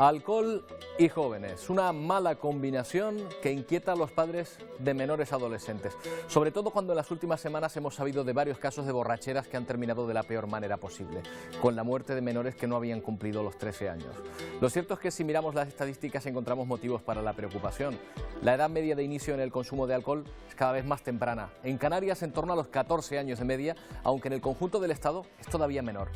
Alcohol y jóvenes, una mala combinación que inquieta a los padres de menores adolescentes, sobre todo cuando en las últimas semanas hemos sabido de varios casos de borracheras que han terminado de la peor manera posible, con la muerte de menores que no habían cumplido los 13 años. Lo cierto es que si miramos las estadísticas encontramos motivos para la preocupación. La edad media de inicio en el consumo de alcohol es cada vez más temprana. En Canarias en torno a los 14 años de media, aunque en el conjunto del Estado es todavía menor.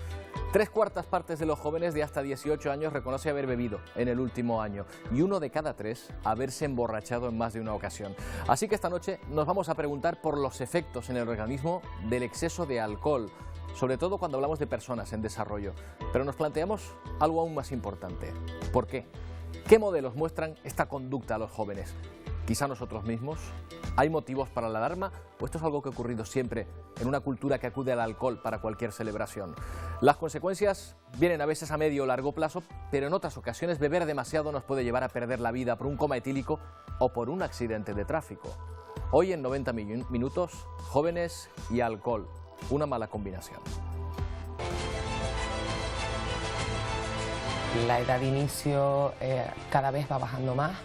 3/4 partes de los jóvenes de hasta 18 años reconoce haber bebido en el último año y 1 de cada 3 haberse emborrachado en más de una ocasión. Así que esta noche nos vamos a preguntar por los efectos en el organismo del exceso de alcohol, sobre todo cuando hablamos de personas en desarrollo. Pero nos planteamos algo aún más importante. ¿Por qué? ¿Qué modelos muestran esta conducta a los jóvenes? ¿Quizá nosotros mismos? ¿Hay motivos para la alarma? ¿O esto es algo que ha ocurrido siempre en una cultura que acude al alcohol para cualquier celebración? Las consecuencias vienen a veces a medio o largo plazo, pero en otras ocasiones beber demasiado nos puede llevar a perder la vida por un coma etílico o por un accidente de tráfico. Hoy en 90 minutos, jóvenes y alcohol, una mala combinación. La edad de inicio cada vez va bajando más.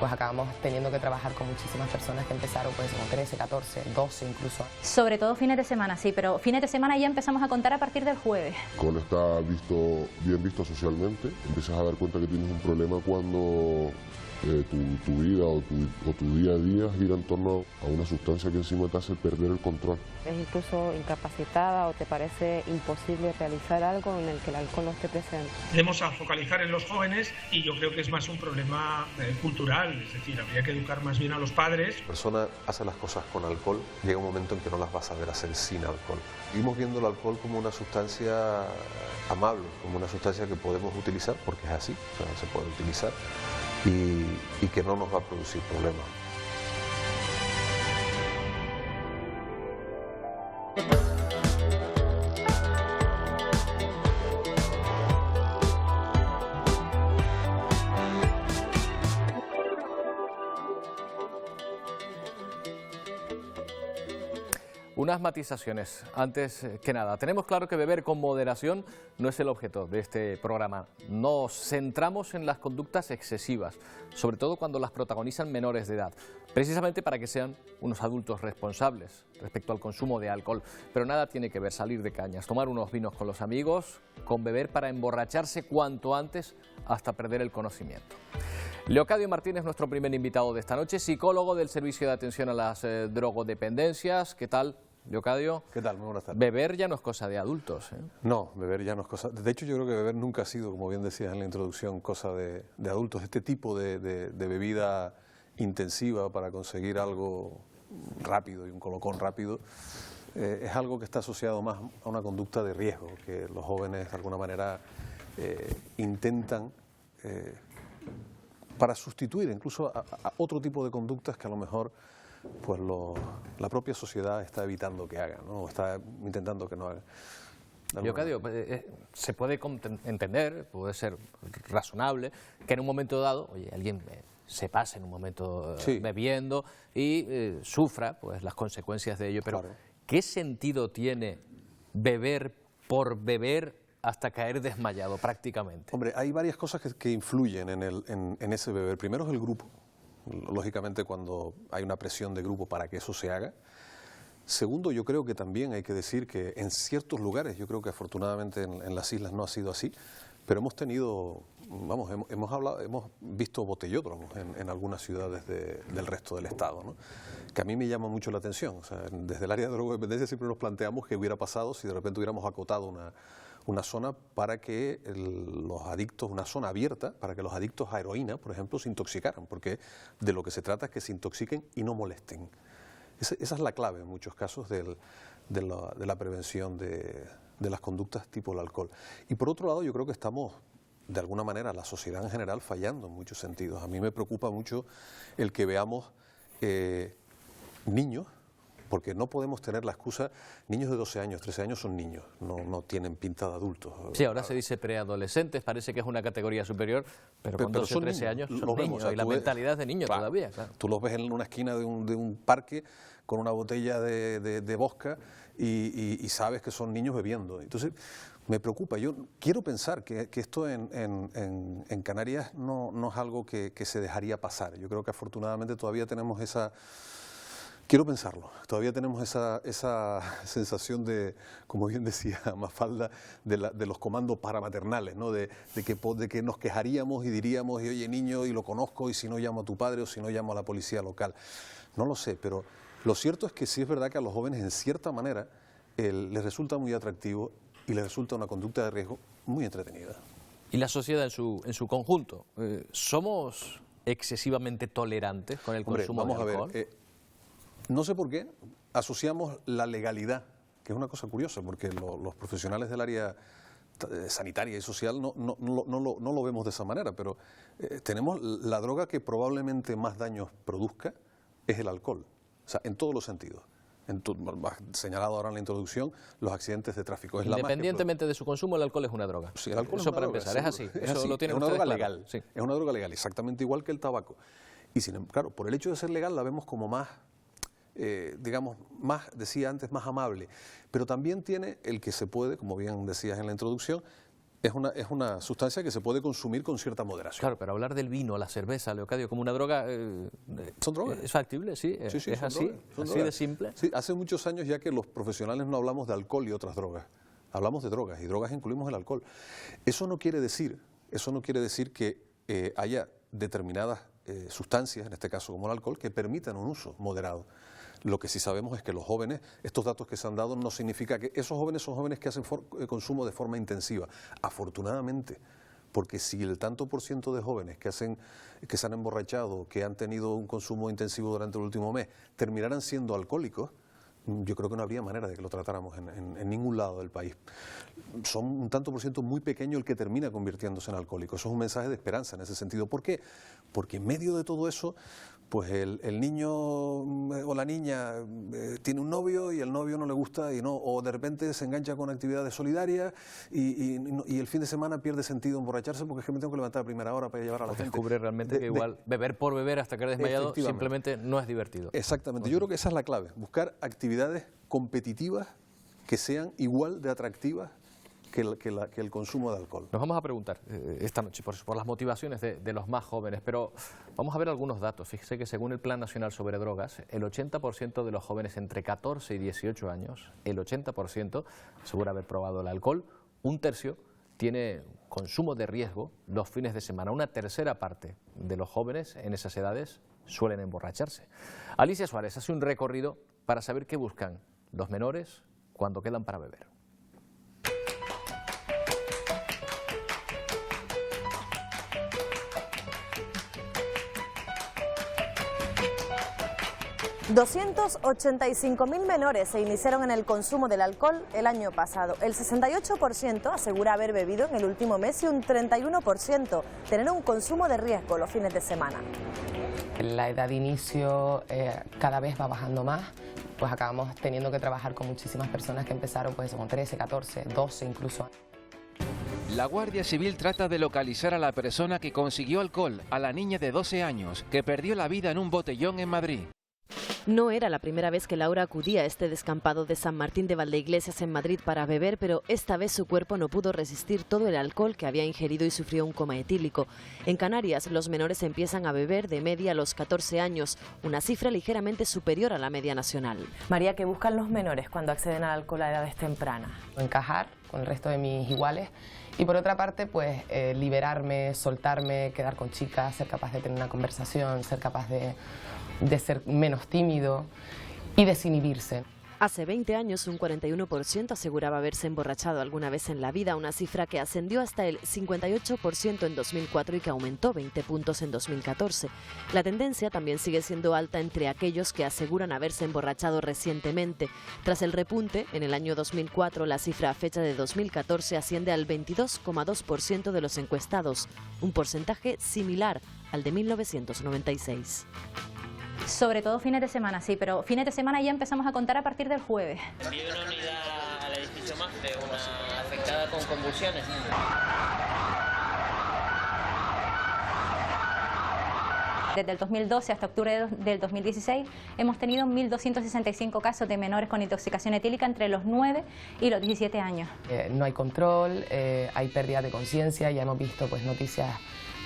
Pues acabamos teniendo que trabajar con muchísimas personas que empezaron pues con 13, 14, 12 incluso. Sobre todo fines de semana, sí, pero fines de semana ya empezamos a contar a partir del jueves. Cuando está bien visto socialmente, empiezas a dar cuenta que tienes un problema cuando tu vida o tu día a día gira en torno a una sustancia que encima te hace perder el control. Es incluso incapacitada o te parece imposible realizar algo en el que el alcohol no esté presente. Tendemos a focalizar en los jóvenes y yo creo que es más un problema cultural, es decir, habría que educar más bien a los padres. La persona hace las cosas con alcohol, llega un momento en que no las vas a ver hacer sin alcohol. Seguimos viendo el alcohol como una sustancia amable, como una sustancia que podemos utilizar, porque es así, o sea, se puede utilizar, y que no nos va a producir problemas. Unas matizaciones. Antes que nada, tenemos claro que beber con moderación no es el objeto de este programa. Nos centramos en las conductas excesivas, sobre todo cuando las protagonizan menores de edad, precisamente para que sean unos adultos responsables respecto al consumo de alcohol. Pero nada tiene que ver salir de cañas, tomar unos vinos con los amigos, con beber para emborracharse cuanto antes hasta perder el conocimiento. Leocadio Martínez, nuestro primer invitado de esta noche, psicólogo del Servicio de Atención a las Drogodependencias. ¿Qué tal, Leocadio? ¿Qué tal? Muy buenas tardes. Beber ya no es cosa de adultos, ¿eh? No, beber ya no es cosa... De hecho, yo creo que beber nunca ha sido, como bien decías en la introducción, cosa de adultos. Este tipo de bebida intensiva para conseguir algo rápido y un colocón rápido es algo que está asociado más a una conducta de riesgo, que los jóvenes de alguna manera intentan... para sustituir incluso a otro tipo de conductas que a lo mejor pues la propia sociedad está evitando que hagan, ¿no? O está intentando que no hagan. Leocadio, se puede entender, puede ser razonable, que en un momento dado, oye, alguien se pase en un momento bebiendo y sufra pues las consecuencias de ello, pero claro, ¿qué sentido tiene beber por beber hasta caer desmayado prácticamente? Hombre, hay varias cosas que influyen en ese beber. Primero es el grupo, lógicamente cuando hay una presión de grupo para que eso se haga. Segundo, yo creo que también hay que decir que en ciertos lugares, yo creo que afortunadamente en las islas no ha sido así, pero hemos tenido, vamos, hemos visto botellódromos en algunas ciudades del resto del estado, ¿no? Que a mí me llama mucho la atención. O sea, desde el área de drogodependencia siempre nos planteamos qué hubiera pasado si de repente hubiéramos acotado una zona para que los adictos, una zona abierta, para que los adictos a heroína, por ejemplo, se intoxicaran, porque de lo que se trata es que se intoxiquen y no molesten. Esa es la clave en muchos casos de la prevención de las conductas tipo el alcohol. Y por otro lado, yo creo que estamos, de alguna manera, la sociedad en general fallando en muchos sentidos. A mí me preocupa mucho el que veamos niños, porque no podemos tener la excusa, niños de 12 años, 13 años son niños, no tienen pinta de adultos. Sí, ahora se dice preadolescentes, parece que es una categoría superior, pero con 12 o 13 años son niños, y la mentalidad es de niño todavía. Claro. Tú los ves en una esquina de un parque con una botella de vodka y sabes que son niños bebiendo. Entonces, me preocupa. Yo quiero pensar que esto en Canarias no es algo que se dejaría pasar. Yo creo que afortunadamente todavía tenemos esa... Quiero pensarlo, todavía tenemos esa sensación de, como bien decía Mafalda, de los comandos paramaternales, ¿no? de que nos quejaríamos y diríamos, y oye niño, y lo conozco, y si no llamo a tu padre o si no llamo a la policía local. No lo sé, pero lo cierto es que sí es verdad que a los jóvenes en cierta manera les resulta muy atractivo y les resulta una conducta de riesgo muy entretenida. ¿Y la sociedad en su conjunto? ¿Somos excesivamente tolerantes con el consumo de alcohol? No sé por qué asociamos la legalidad, que es una cosa curiosa, porque los profesionales del área sanitaria y social no lo vemos de esa manera, pero tenemos la droga que probablemente más daños produzca es el alcohol, o sea, en todos los sentidos. Señalado ahora en la introducción, los accidentes de tráfico. Independientemente de su consumo, el alcohol es una droga. Sí, el alcohol eso es una para droga, empezar, seguro. es así. Eso lo tienen es una droga claro. legal. Sí. Es una droga legal, exactamente igual que el tabaco. Y claro, por el hecho de ser legal la vemos como más, digamos, decía antes, más amable. Pero también tiene el que se puede, como bien decías en la introducción, es una sustancia que se puede consumir con cierta moderación. Claro, pero hablar del vino, la cerveza, Leocadio, como una droga... ¿Son drogas? ¿Es factible? Sí, sí, es así, así de simple. Sí, hace muchos años ya que los profesionales no hablamos de alcohol y otras drogas. Hablamos de drogas, y drogas incluimos el alcohol. Eso no quiere decir que haya determinadas sustancias, en este caso como el alcohol, que permitan un uso moderado. Lo que sí sabemos es que los jóvenes, estos datos que se han dado no significa que esos jóvenes son jóvenes que hacen consumo de forma intensiva. Afortunadamente, porque si el tanto por ciento de jóvenes que se han emborrachado, que han tenido un consumo intensivo durante el último mes, terminaran siendo alcohólicos, yo creo que no habría manera de que lo tratáramos en ningún lado del país. Son un tanto por ciento muy pequeño el que termina convirtiéndose en alcohólico. Eso es un mensaje de esperanza en ese sentido. ¿Por qué? Porque en medio de todo eso, pues el niño o la niña tiene un novio y el novio no le gusta o de repente se engancha con actividades solidarias y el fin de semana pierde sentido emborracharse porque es que me tengo que levantar a primera hora para llevar a la gente. Descubre realmente que igual beber por beber hasta que eres desmayado simplemente no es divertido. Exactamente, yo creo que esa es la clave, buscar actividades competitivas que sean igual de atractivas que el consumo de alcohol. Nos vamos a preguntar esta noche por las motivaciones de los más jóvenes, pero vamos a ver algunos datos. Fíjese que según el Plan Nacional sobre Drogas, el 80% de los jóvenes entre 14 y 18 años, el 80% asegura haber probado el alcohol, un tercio tiene consumo de riesgo los fines de semana, una tercera parte de los jóvenes en esas edades suelen emborracharse. Alicia Suárez hace un recorrido para saber qué buscan los menores cuando quedan para beber. 285.000 menores se iniciaron en el consumo del alcohol el año pasado. El 68% asegura haber bebido en el último mes y un 31% tener un consumo de riesgo los fines de semana. La edad de inicio cada vez va bajando más, pues acabamos teniendo que trabajar con muchísimas personas que empezaron pues con 13, 14, 12 incluso. La Guardia Civil trata de localizar a la persona que consiguió alcohol, a la niña de 12 años, que perdió la vida en un botellón en Madrid. No era la primera vez que Laura acudía a este descampado de San Martín de Valdeiglesias en Madrid para beber, pero esta vez su cuerpo no pudo resistir todo el alcohol que había ingerido y sufrió un coma etílico. En Canarias, los menores empiezan a beber de media a los 14 años, una cifra ligeramente superior a la media nacional. María, ¿qué buscan los menores cuando acceden al alcohol a edades tempranas? Encajar con el resto de mis iguales y por otra parte, pues liberarme, soltarme, quedar con chicas, ser capaz de tener una conversación, ser capaz de ser menos tímido y desinhibirse. Hace 20 años un 41% aseguraba haberse emborrachado alguna vez en la vida, una cifra que ascendió hasta el 58% en 2004 y que aumentó 20 puntos en 2014. La tendencia también sigue siendo alta entre aquellos que aseguran haberse emborrachado recientemente. Tras el repunte, en el año 2004 la cifra a fecha de 2014 asciende al 22,2% de los encuestados, un porcentaje similar al de 1996. Sobre todo fines de semana, sí, pero fines de semana ya empezamos a contar a partir del jueves. Envié una unidad al edificio MAFRE, una afectada con convulsiones. Desde el 2012 hasta octubre del 2016 hemos tenido 1.265 casos de menores con intoxicación etílica entre los 9 y los 17 años. No hay control, hay pérdida de conciencia, ya hemos visto pues noticias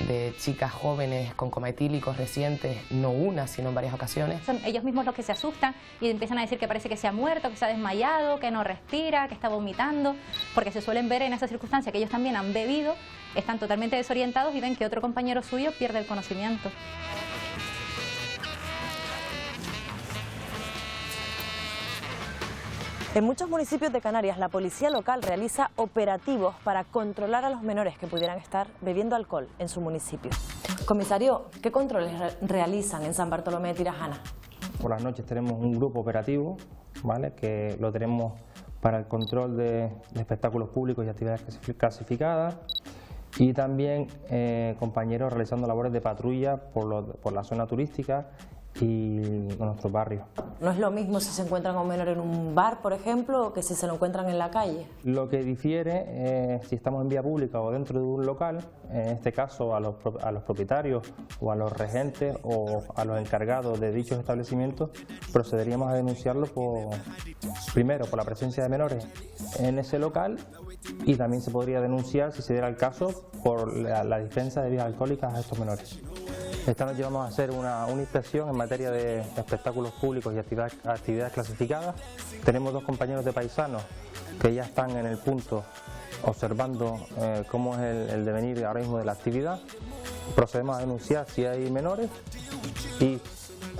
de chicas jóvenes con coma etílico recientes, no una, sino en varias ocasiones. Son ellos mismos los que se asustan y empiezan a decir que parece que se ha muerto, que se ha desmayado, que no respira, que está vomitando, porque se suelen ver en esa circunstancia que ellos también han bebido, están totalmente desorientados y ven que otro compañero suyo pierde el conocimiento. En muchos municipios de Canarias, la policía local realiza operativos para controlar a los menores que pudieran estar bebiendo alcohol en su municipio. Comisario, ¿qué controles realizan en San Bartolomé de Tirajana? Por las noches tenemos un grupo operativo, ¿vale?, que lo tenemos para el control de espectáculos públicos y actividades clasificadas, y también compañeros realizando labores de patrulla por la zona turística y nuestros barrios. ¿No es lo mismo si se encuentran a un menor en un bar, por ejemplo, o que si se lo encuentran en la calle? Lo que difiere, si estamos en vía pública o dentro de un local, en este caso a los propietarios o a los regentes o a los encargados de dichos establecimientos, procederíamos a denunciarlo primero por la presencia de menores en ese local, y también se podría denunciar, si se diera el caso, por la dispensa de bebidas alcohólicas a estos menores. Esta noche vamos a hacer una inspección en materia de espectáculos públicos y actividades clasificadas. Tenemos dos compañeros de paisanos que ya están en el punto observando cómo es el devenir ahora mismo de la actividad. Procedemos a denunciar si hay menores, y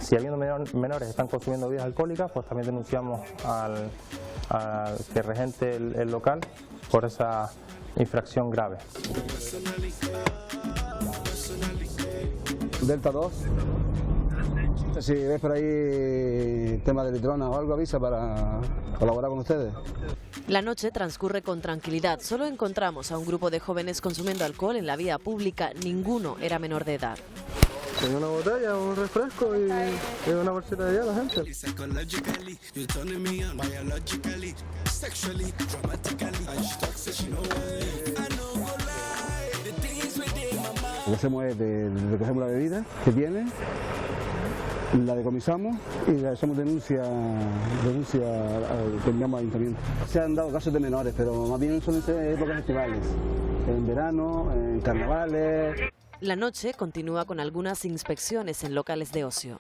si habiendo menores están consumiendo bebidas alcohólicas, pues también denunciamos al que regente el local por esa infracción grave. Delta 2. Si ves por ahí tema de litrona o algo, avisa para colaborar con ustedes. La noche transcurre con tranquilidad. Solo encontramos a un grupo de jóvenes consumiendo alcohol en la vía pública. Ninguno era menor de edad. Tengo una botella, un refresco y una bolsita de hielo, gente. Lo que hacemos es recogemos la bebida que tiene, la decomisamos y le hacemos denuncia que enviamos al ayuntamiento. Se han dado casos de menores, pero más bien suelen ser épocas estivales, en verano, en carnavales. La noche continúa con algunas inspecciones en locales de ocio.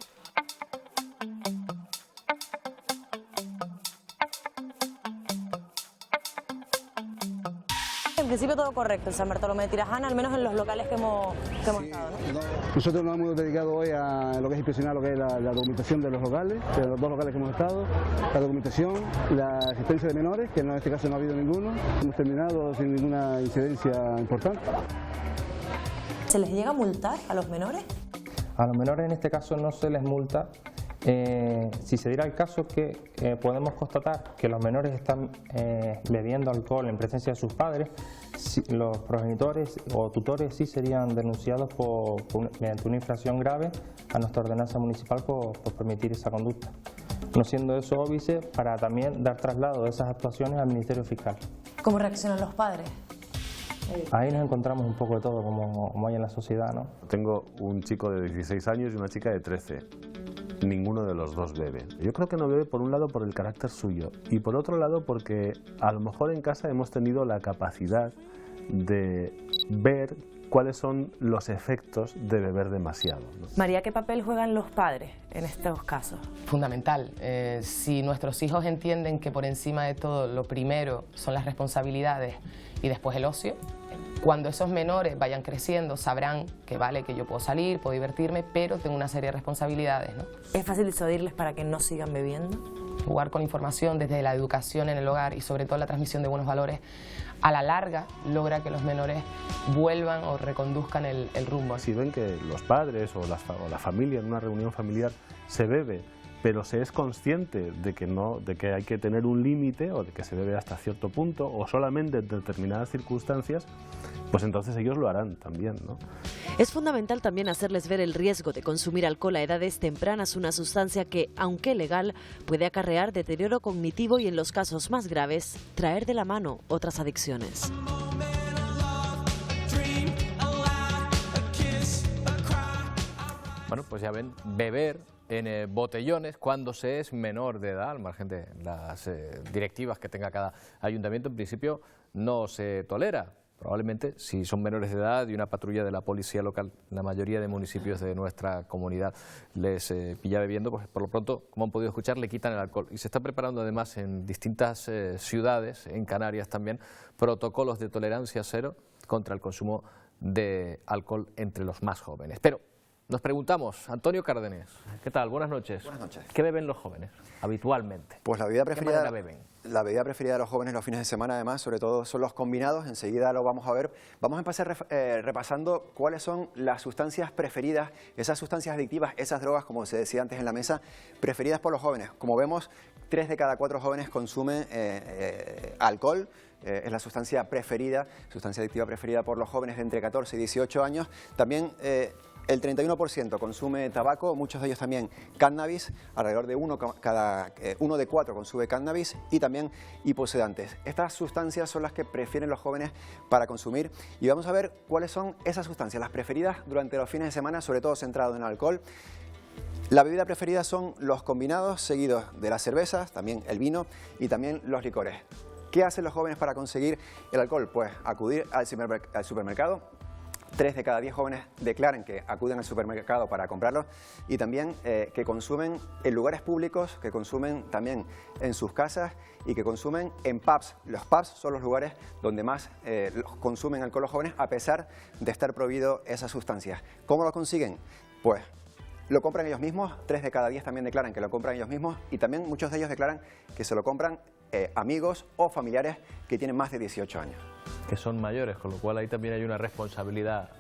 En principio todo correcto en San Bartolomé de Tirajana, al menos en los locales que hemos estado, ¿no? Nosotros nos hemos dedicado hoy a lo que es inspeccionar lo que es la documentación de los locales, de los dos locales que hemos estado, la documentación, la asistencia de menores, que en este caso no ha habido ninguno. Hemos terminado sin ninguna incidencia importante. ¿Se les llega a multar a los menores? A los menores en este caso no se les multa. Si se diera el caso que podemos constatar que los menores están bebiendo alcohol en presencia de sus padres, los progenitores o tutores sí serían denunciados mediante una infracción grave a nuestra ordenanza municipal por permitir esa conducta. No siendo eso óbice, para también dar traslado de esas actuaciones al Ministerio Fiscal. ¿Cómo reaccionan los padres? Ahí nos encontramos un poco de todo, como hay en la sociedad, ¿no? Tengo un chico de 16 años y una chica de 13. Ninguno de los dos bebe. Yo creo que no bebe, por un lado, por el carácter suyo, y por otro lado porque a lo mejor en casa hemos tenido la capacidad de ver cuáles son los efectos de beber demasiado, ¿no? María, ¿qué papel juegan los padres en estos casos? Fundamental. Si nuestros hijos entienden que por encima de todo lo primero son las responsabilidades y después el ocio, cuando esos menores vayan creciendo sabrán que vale, que yo puedo salir, puedo divertirme, pero tengo una serie de responsabilidades, ¿no? ¿Es fácil disuadirles para que no sigan bebiendo? Jugar con información desde la educación en el hogar y sobre todo la transmisión de buenos valores, a la larga logra que los menores vuelvan o reconduzcan el rumbo. Si ven que los padres o la familia en una reunión familiar se bebe, pero se es consciente de que hay que tener un límite o de que se bebe hasta cierto punto o solamente en determinadas circunstancias, pues entonces ellos lo harán también, ¿no? Es fundamental también hacerles ver el riesgo de consumir alcohol a edades tempranas, una sustancia que, aunque legal, puede acarrear deterioro cognitivo y, en los casos más graves, traer de la mano otras adicciones. Bueno, bueno, pues ya ven, beber en botellones cuando se es menor de edad, al margen de las directivas que tenga cada ayuntamiento, en principio no se tolera. Probablemente, si son menores de edad y una patrulla de la policía local, la mayoría de municipios de nuestra comunidad les pilla bebiendo, pues por lo pronto, como han podido escuchar, le quitan el alcohol. Y se está preparando además en distintas ciudades, en Canarias también, protocolos de tolerancia cero contra el consumo de alcohol entre los más jóvenes. Pero nos preguntamos, Antonio Cárdenas, ¿qué tal? Buenas noches. Buenas noches. ¿Qué beben los jóvenes habitualmente? Pues la bebida preferida, ¿Qué manera beben? La bebida preferida de los jóvenes los fines de semana, además, sobre todo son los combinados. Enseguida lo vamos a ver. Vamos a empezar repasando cuáles son las sustancias preferidas, esas sustancias adictivas, esas drogas, como se decía antes en la mesa, preferidas por los jóvenes. Como vemos, 3 de cada 4 jóvenes consumen alcohol. Es la sustancia preferida, sustancia adictiva preferida por los jóvenes de entre 14 y 18 años. También el 31% consume tabaco, muchos de ellos también cannabis, alrededor de uno de 4 consume cannabis y también hiposedantes. Estas sustancias son las que prefieren los jóvenes para consumir y vamos a ver cuáles son esas sustancias, las preferidas durante los fines de semana, sobre todo centrado en alcohol. La bebida preferida son los combinados, seguidos de las cervezas, también el vino y también los licores. ¿Qué hacen los jóvenes para conseguir el alcohol? Pues acudir al supermercado. 3 de cada 10 jóvenes declaran que acuden al supermercado para comprarlos y también que consumen en lugares públicos, que consumen también en sus casas y que consumen en pubs. Los pubs son los lugares donde más consumen alcohol los jóvenes, a pesar de estar prohibido esas sustancias. ¿Cómo lo consiguen? Pues lo compran ellos mismos, 3 de cada 10 también declaran que lo compran ellos mismos y también muchos de ellos declaran que se lo compran amigos o familiares que tienen más de 18 años. Que son mayores, con lo cual ahí también hay una responsabilidad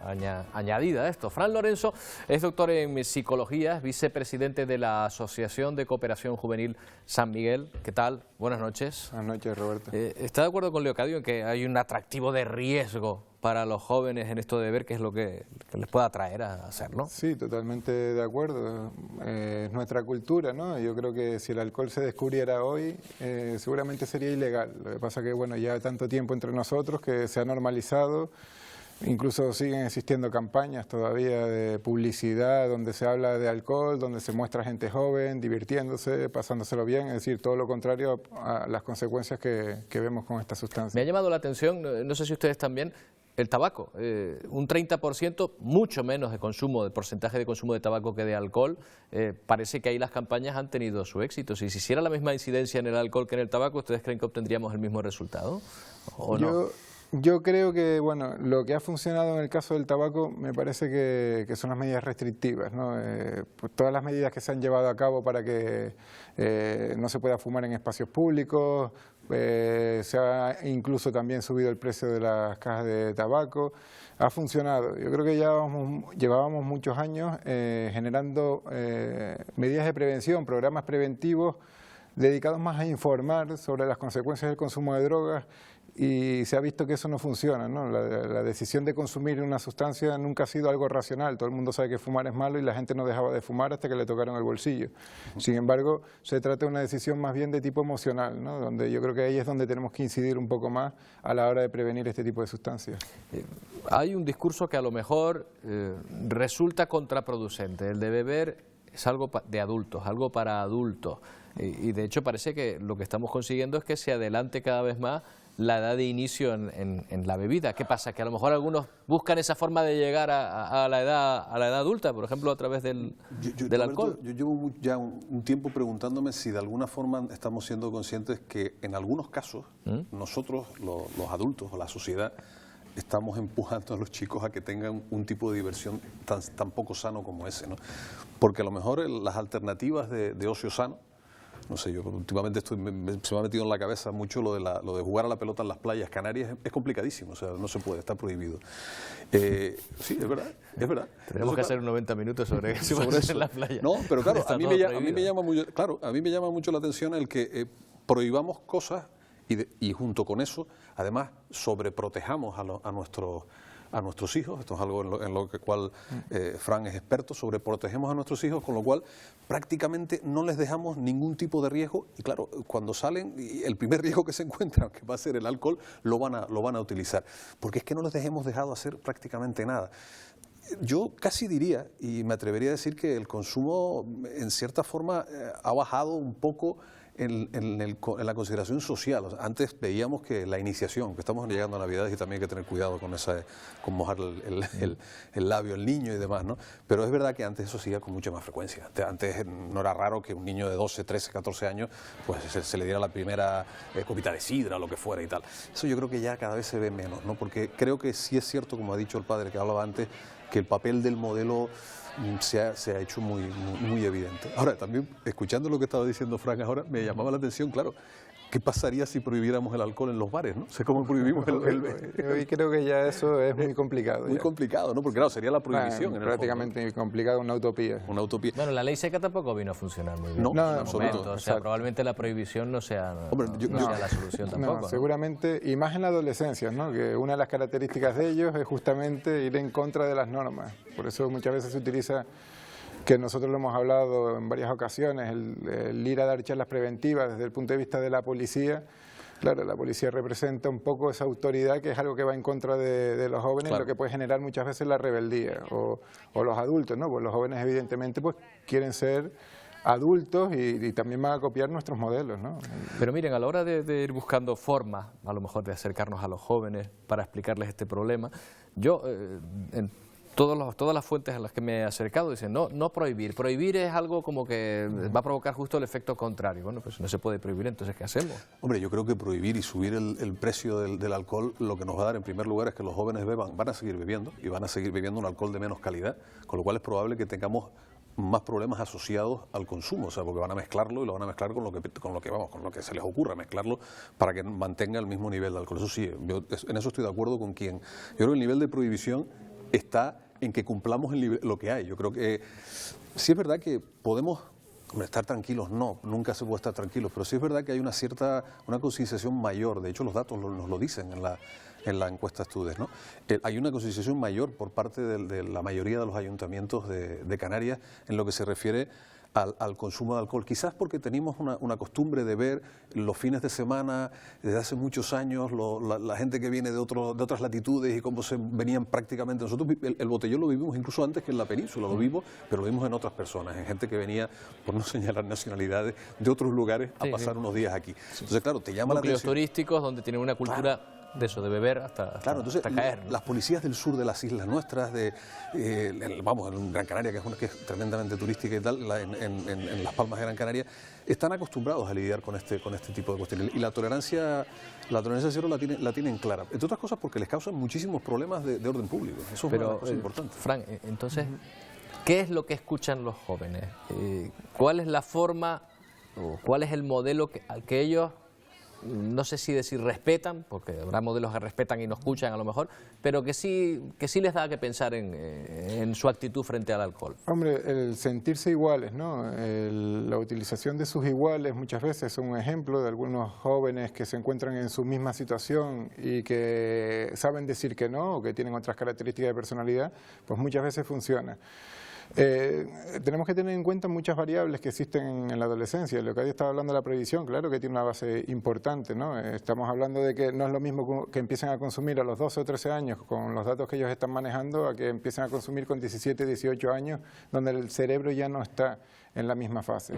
añadida a esto. Fran Lorenzo es doctor en psicología, es vicepresidente de la Asociación de Cooperación Juvenil San Miguel. ¿Qué tal? Buenas noches. Buenas noches, Roberto. ¿Está de acuerdo con Leocadio en que hay un atractivo de riesgo para los jóvenes en esto de beber, que es lo que les puede atraer a hacerlo? Sí, totalmente de acuerdo. Es nuestra cultura, ¿no? Yo creo que si el alcohol se descubriera hoy, seguramente sería ilegal. Lo que pasa que, bueno, ya tanto tiempo entre nosotros que se ha normalizado. Incluso siguen existiendo campañas todavía de publicidad donde se habla de alcohol, donde se muestra gente joven, divirtiéndose, pasándoselo bien, es decir, todo lo contrario a las consecuencias que vemos con esta sustancia. Me ha llamado la atención, no sé si ustedes también, el tabaco, un 30%, mucho menos de consumo, de porcentaje de consumo de tabaco que de alcohol. Parece que ahí las campañas han tenido su éxito. Si se hiciera la misma incidencia en el alcohol que en el tabaco, ¿ustedes creen que obtendríamos el mismo resultado o no? Yo creo que, bueno, lo que ha funcionado en el caso del tabaco me parece que son las medidas restrictivas, ¿no? Pues todas las medidas que se han llevado a cabo para que no se pueda fumar en espacios públicos, se ha incluso también subido el precio de las cajas de tabaco, ha funcionado. Yo creo que llevábamos muchos años generando medidas de prevención, programas preventivos dedicados más a informar sobre las consecuencias del consumo de drogas. Y se ha visto que eso no funciona, ¿no? La decisión de consumir una sustancia nunca ha sido algo racional. Todo el mundo sabe que fumar es malo y la gente no dejaba de fumar hasta que le tocaron el bolsillo. Sin embargo, se trata de una decisión más bien de tipo emocional, ¿no? Donde yo creo que ahí es donde tenemos que incidir un poco más a la hora de prevenir este tipo de sustancias. Hay un discurso que a lo mejor resulta contraproducente. El de beber es algo de adultos, algo para adultos. Y de hecho parece que lo que estamos consiguiendo es que se adelante cada vez más la edad de inicio en la bebida. ¿Qué pasa? Que a lo mejor algunos buscan esa forma de llegar a la edad adulta, por ejemplo, a través del alcohol. Yo llevo ya un tiempo preguntándome si de alguna forma estamos siendo conscientes que en algunos casos nosotros, los adultos o la sociedad, estamos empujando a los chicos a que tengan un tipo de diversión tan poco sano como ese, ¿no? Porque a lo mejor las alternativas de ocio sano, no sé, yo últimamente se me ha metido en la cabeza mucho lo de jugar a la pelota en las playas canarias. Es complicadísimo, o sea, no se puede, está prohibido. Sí, es verdad, es verdad. Tenemos que hacer 90 minutos sobre eso en la playa. No, pero claro, a mí me llama mucho la atención el que prohibamos cosas y junto con eso, además, sobreprotejamos a nuestros hijos. Esto es algo en lo cual Fran es experto. Sobreprotegemos a nuestros hijos, con lo cual prácticamente no les dejamos ningún tipo de riesgo. Y claro, cuando salen, el primer riesgo que se encuentran, que va a ser el alcohol, lo van a utilizar. Porque es que no les hemos dejado hacer prácticamente nada. Yo casi diría, y me atrevería a decir, que el consumo en cierta forma ha bajado un poco en la consideración social. O sea, antes veíamos que la iniciación, que estamos llegando a Navidades y también hay que tener cuidado con mojar el labio al niño y demás, ¿no? Pero es verdad que antes eso se hacía con mucha más frecuencia. Antes no era raro que un niño de 12, 13, 14 años pues se le diera la primera copita de sidra o lo que fuera y tal. Eso yo creo que ya cada vez se ve menos, ¿no? Porque creo que sí es cierto, como ha dicho el padre que hablaba antes, que el papel del modelo se ha hecho muy evidente. Ahora, también, escuchando lo que estaba diciendo Fran ahora, me llamaba la atención, claro, ¿qué pasaría si prohibiéramos el alcohol en los bares, no? O sea, ¿cómo prohibimos Hoy creo que ya eso es muy complicado. Muy complicado, ¿no? Porque claro, sería la prohibición. En prácticamente el complicado, una utopía. Una utopía. Bueno, la ley seca tampoco vino a funcionar muy bien. No, en absoluto. O sea, probablemente la prohibición no sea la solución tampoco. No, seguramente, y más en la adolescencia, ¿no? Que una de las características de ellos es justamente ir en contra de las normas. Por eso muchas veces se utiliza, que nosotros lo hemos hablado en varias ocasiones, el ir a dar charlas preventivas desde el punto de vista de la policía. Claro, la policía representa un poco esa autoridad que es algo que va en contra de los jóvenes, claro, lo que puede generar muchas veces la rebeldía, o los adultos, ¿no? Pues los jóvenes evidentemente pues quieren ser adultos y también van a copiar nuestros modelos, ¿no? Pero miren, a la hora de ir buscando formas, a lo mejor de acercarnos a los jóvenes para explicarles este problema, yo en todas las fuentes a las que me he acercado dicen no prohibir. Prohibir es algo como que va a provocar justo el efecto contrario. Bueno, pues no se puede prohibir, entonces ¿qué hacemos? Hombre, yo creo que prohibir y subir el precio del alcohol lo que nos va a dar en primer lugar es que los jóvenes van a seguir bebiendo y van a seguir bebiendo un alcohol de menos calidad, con lo cual es probable que tengamos más problemas asociados al consumo, o sea, porque van a mezclarlo y lo van a mezclar con lo que se les ocurra, mezclarlo para que mantenga el mismo nivel de alcohol. Eso sí, yo en eso estoy de acuerdo con quien. Yo creo que el nivel de prohibición está en que cumplamos lo que hay. Yo creo que sí es verdad que podemos estar tranquilos, nunca se puede estar tranquilos, pero sí es verdad que hay una concienciación mayor, de hecho los datos nos lo dicen en la encuesta Estudes, ¿no? Hay una concienciación mayor por parte de la mayoría de los ayuntamientos de Canarias en lo que se refiere al consumo de alcohol, quizás porque tenemos una costumbre de ver los fines de semana desde hace muchos años la gente que viene de otras latitudes y cómo se venían prácticamente. Nosotros el botellón lo vivimos incluso antes que en la península, lo vimos, pero lo vimos en otras personas, en gente que venía, por no señalar nacionalidades, de otros lugares a pasar unos días aquí. Entonces, claro, te llama la atención. Núcleos turísticos donde tienen una cultura... Claro. De eso, de beber hasta caer, ¿no? Las policías del sur de las islas nuestras, en Gran Canaria, que es tremendamente turística y tal, en Las Palmas de Gran Canaria, están acostumbrados a lidiar con este tipo de cuestiones. Y la tolerancia cero la tienen clara. Entre otras cosas porque les causan muchísimos problemas de orden público. Eso es una cosa importante. Frank, entonces, ¿qué es lo que escuchan los jóvenes? ¿Cuál es la forma o cuál es el modelo al que ellos... no sé si decir respetan, porque habrá modelos que respetan y no escuchan a lo mejor, pero que sí les da que pensar en su actitud frente al alcohol? Hombre, el sentirse iguales, ¿no? La utilización de sus iguales muchas veces son un ejemplo de algunos jóvenes que se encuentran en su misma situación y que saben decir que no, o que tienen otras características de personalidad, pues muchas veces funciona. Tenemos que tener en cuenta muchas variables que existen en la adolescencia. Lo que hoy estaba hablando de la prohibición, claro que tiene una base importante, ¿no? Estamos hablando de que no es lo mismo que empiecen a consumir a los 12 o 13 años con los datos que ellos están manejando a que empiecen a consumir con 17, 18 años, donde el cerebro ya no está en la misma fase.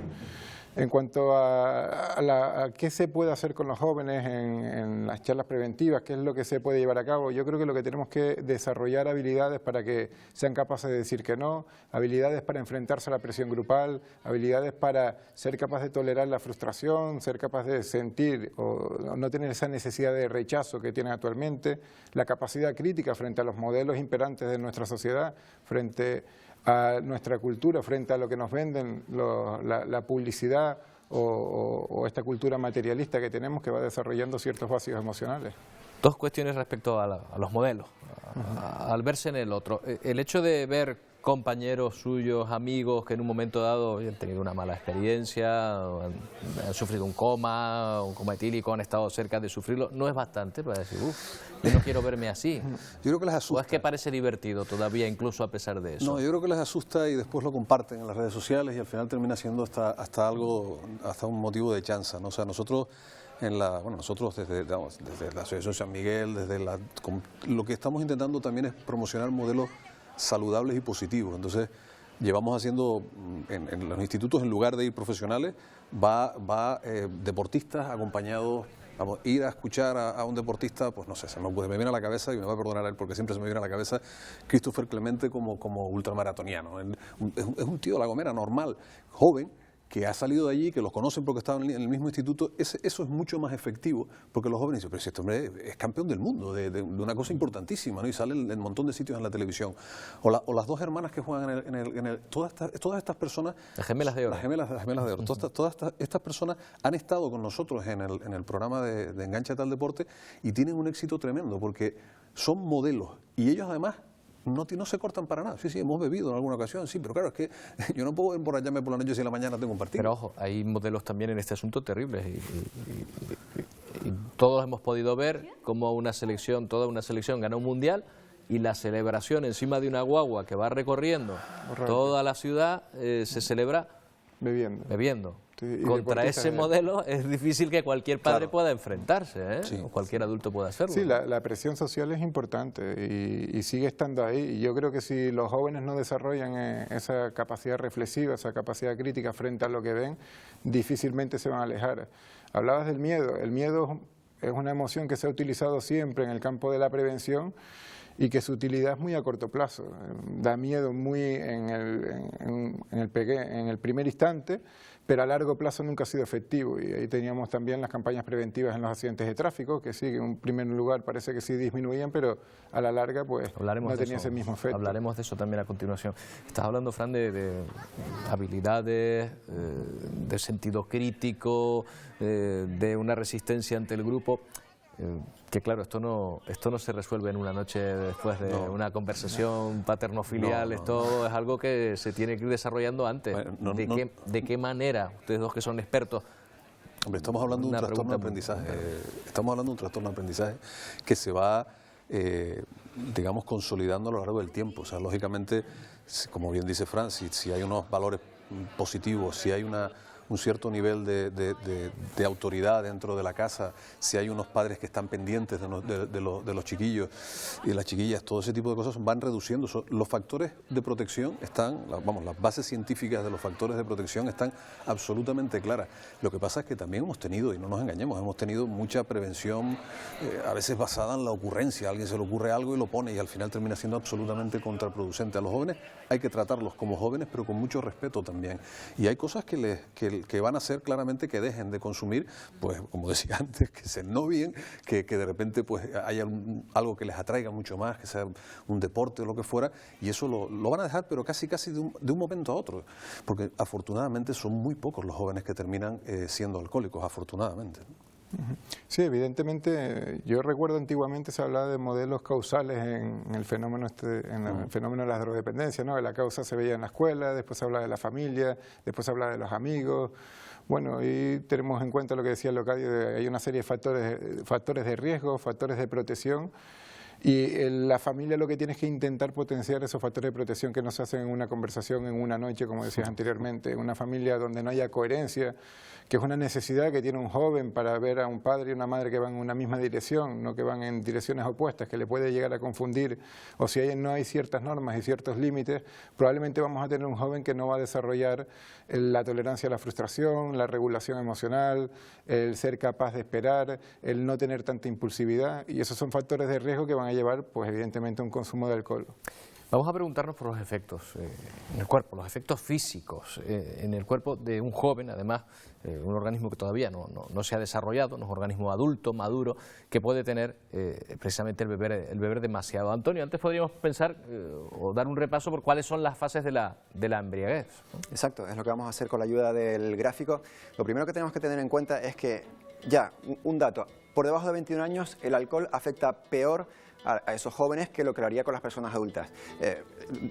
En cuanto a qué se puede hacer con los jóvenes en las charlas preventivas, qué es lo que se puede llevar a cabo, yo creo que lo que tenemos que desarrollar habilidades para que sean capaces de decir que no, habilidades para enfrentarse a la presión grupal, habilidades para ser capaz de tolerar la frustración, ser capaz de sentir o no tener esa necesidad de rechazo que tienen actualmente, la capacidad crítica frente a los modelos imperantes de nuestra sociedad, frente a nuestra cultura, frente a lo que nos venden la publicidad o esta cultura materialista que tenemos que va desarrollando ciertos vacíos emocionales. Dos cuestiones respecto a los modelos, al verse en el otro. El hecho de ver compañeros suyos, amigos que en un momento dado han tenido una mala experiencia, han sufrido un coma etílico, han estado cerca de sufrirlo, no es bastante para decir, yo no quiero verme así. Yo creo que les asusta. ¿O es que parece divertido todavía incluso a pesar de eso? No, yo creo que les asusta y después lo comparten en las redes sociales y al final termina siendo hasta un motivo de chanza, ¿no? O sea, nosotros desde la Asociación San Miguel, lo que estamos intentando también es promocionar modelos saludables y positivos. Entonces, llevamos haciendo, en los institutos, en lugar de ir profesionales, va deportistas acompañados. Vamos, ir a escuchar a un deportista, pues no sé, me viene a la cabeza, y me va a perdonar a él porque siempre se me viene a la cabeza, Christopher Clemente como ultramaratoniano. Es un tío de La Gomera normal, joven, que ha salido de allí, que los conocen porque estaban en el mismo instituto. Eso es mucho más efectivo, porque los jóvenes dicen, pero si este hombre es campeón del mundo, de una cosa importantísima, ¿no? Y sale en un montón de sitios en la televisión. O las dos hermanas que juegan todas estas personas... Las gemelas de oro. Las gemelas de oro. Todas estas personas han estado con nosotros en el programa de Engánchate al Deporte y tienen un éxito tremendo, porque son modelos. Y ellos además... No se cortan para nada. Sí, hemos bebido en alguna ocasión, sí, pero claro, es que yo no puedo emborracharme por la noche si en la mañana tengo un partido. Pero ojo, hay modelos también en este asunto terribles y todos hemos podido ver cómo toda una selección gana un mundial y la celebración encima de una guagua que va recorriendo toda la ciudad se celebra bebiendo. Sí, contra ese modelo es difícil que cualquier padre pueda enfrentarse, o cualquier adulto pueda hacerlo. Sí, la presión social es importante y sigue estando ahí. Y yo creo que si los jóvenes no desarrollan esa capacidad reflexiva, esa capacidad crítica frente a lo que ven, difícilmente se van a alejar. Hablabas del miedo. El miedo es una emoción que se ha utilizado siempre en el campo de la prevención y que su utilidad es muy a corto plazo. Da miedo muy en el primer instante, pero a largo plazo nunca ha sido efectivo. Y ahí teníamos también las campañas preventivas en los accidentes de tráfico, que sí, en un primer lugar parece que sí disminuían, pero a la larga pues no tenía ese mismo efecto. Hablaremos de eso también a continuación. Estás hablando, Fran, de habilidades, de sentido crítico, de una resistencia ante el grupo. Que claro, esto no se resuelve en una noche después de una conversación paterno-filial. Esto es algo que se tiene que ir desarrollando antes. ¿De qué manera? Ustedes dos que son expertos. Hombre, estamos hablando de un trastorno de aprendizaje. Estamos hablando de un trastorno de aprendizaje que se va, digamos, consolidando a lo largo del tiempo. O sea, lógicamente, como bien dice Fran, si hay unos valores positivos, si hay un cierto nivel de autoridad dentro de la casa, si hay unos padres que están pendientes de los chiquillos y de las chiquillas, todo ese tipo de cosas van reduciendo. Los factores de protección están, las bases científicas de los factores de protección están absolutamente claras. Lo que pasa es que también hemos tenido, y no nos engañemos, hemos tenido mucha prevención, a veces basada en la ocurrencia. A alguien se le ocurre algo y lo pone y al final termina siendo absolutamente contraproducente. A los jóvenes hay que tratarlos como jóvenes, pero con mucho respeto también. Y hay cosas que van a hacer claramente que dejen de consumir, pues como decía antes, que se ennovien, que de repente pues haya algo que les atraiga mucho más, que sea un deporte o lo que fuera, y eso lo van a dejar, pero casi de un momento a otro, porque afortunadamente son muy pocos los jóvenes que terminan siendo alcohólicos, afortunadamente. Sí, evidentemente, yo recuerdo antiguamente se hablaba de modelos causales en el fenómeno el fenómeno de la drogodependencia, ¿no? La causa se veía en la escuela, después se hablaba de la familia, después se hablaba de los amigos. Bueno, y tenemos en cuenta lo que decía Leocadio, hay una serie de factores de riesgo, factores de protección. Y la familia lo que tiene es que intentar potenciar esos factores de protección que no se hacen en una conversación, en una noche, como decías anteriormente. Una familia donde no haya coherencia, que es una necesidad que tiene un joven para ver a un padre y una madre que van en una misma dirección, no que van en direcciones opuestas, que le puede llegar a confundir. O si no hay ciertas normas y ciertos límites, probablemente vamos a tener un joven que no va a desarrollar la tolerancia a la frustración, la regulación emocional, el ser capaz de esperar, el no tener tanta impulsividad. Y esos son factores de riesgo que van a llevar, pues evidentemente, a un consumo de alcohol. Vamos a preguntarnos por los efectos en el cuerpo, los efectos físicos en el cuerpo de un joven, además, un organismo que todavía no se ha desarrollado, no es un organismo adulto, maduro, que puede tener precisamente el beber demasiado. Antonio, antes podríamos pensar o dar un repaso por cuáles son las fases de la embriaguez, ¿no? Exacto, es lo que vamos a hacer con la ayuda del gráfico. Lo primero que tenemos que tener en cuenta es que, un dato, por debajo de 21 años el alcohol afecta peor a esos jóvenes que lo haría con las personas adultas.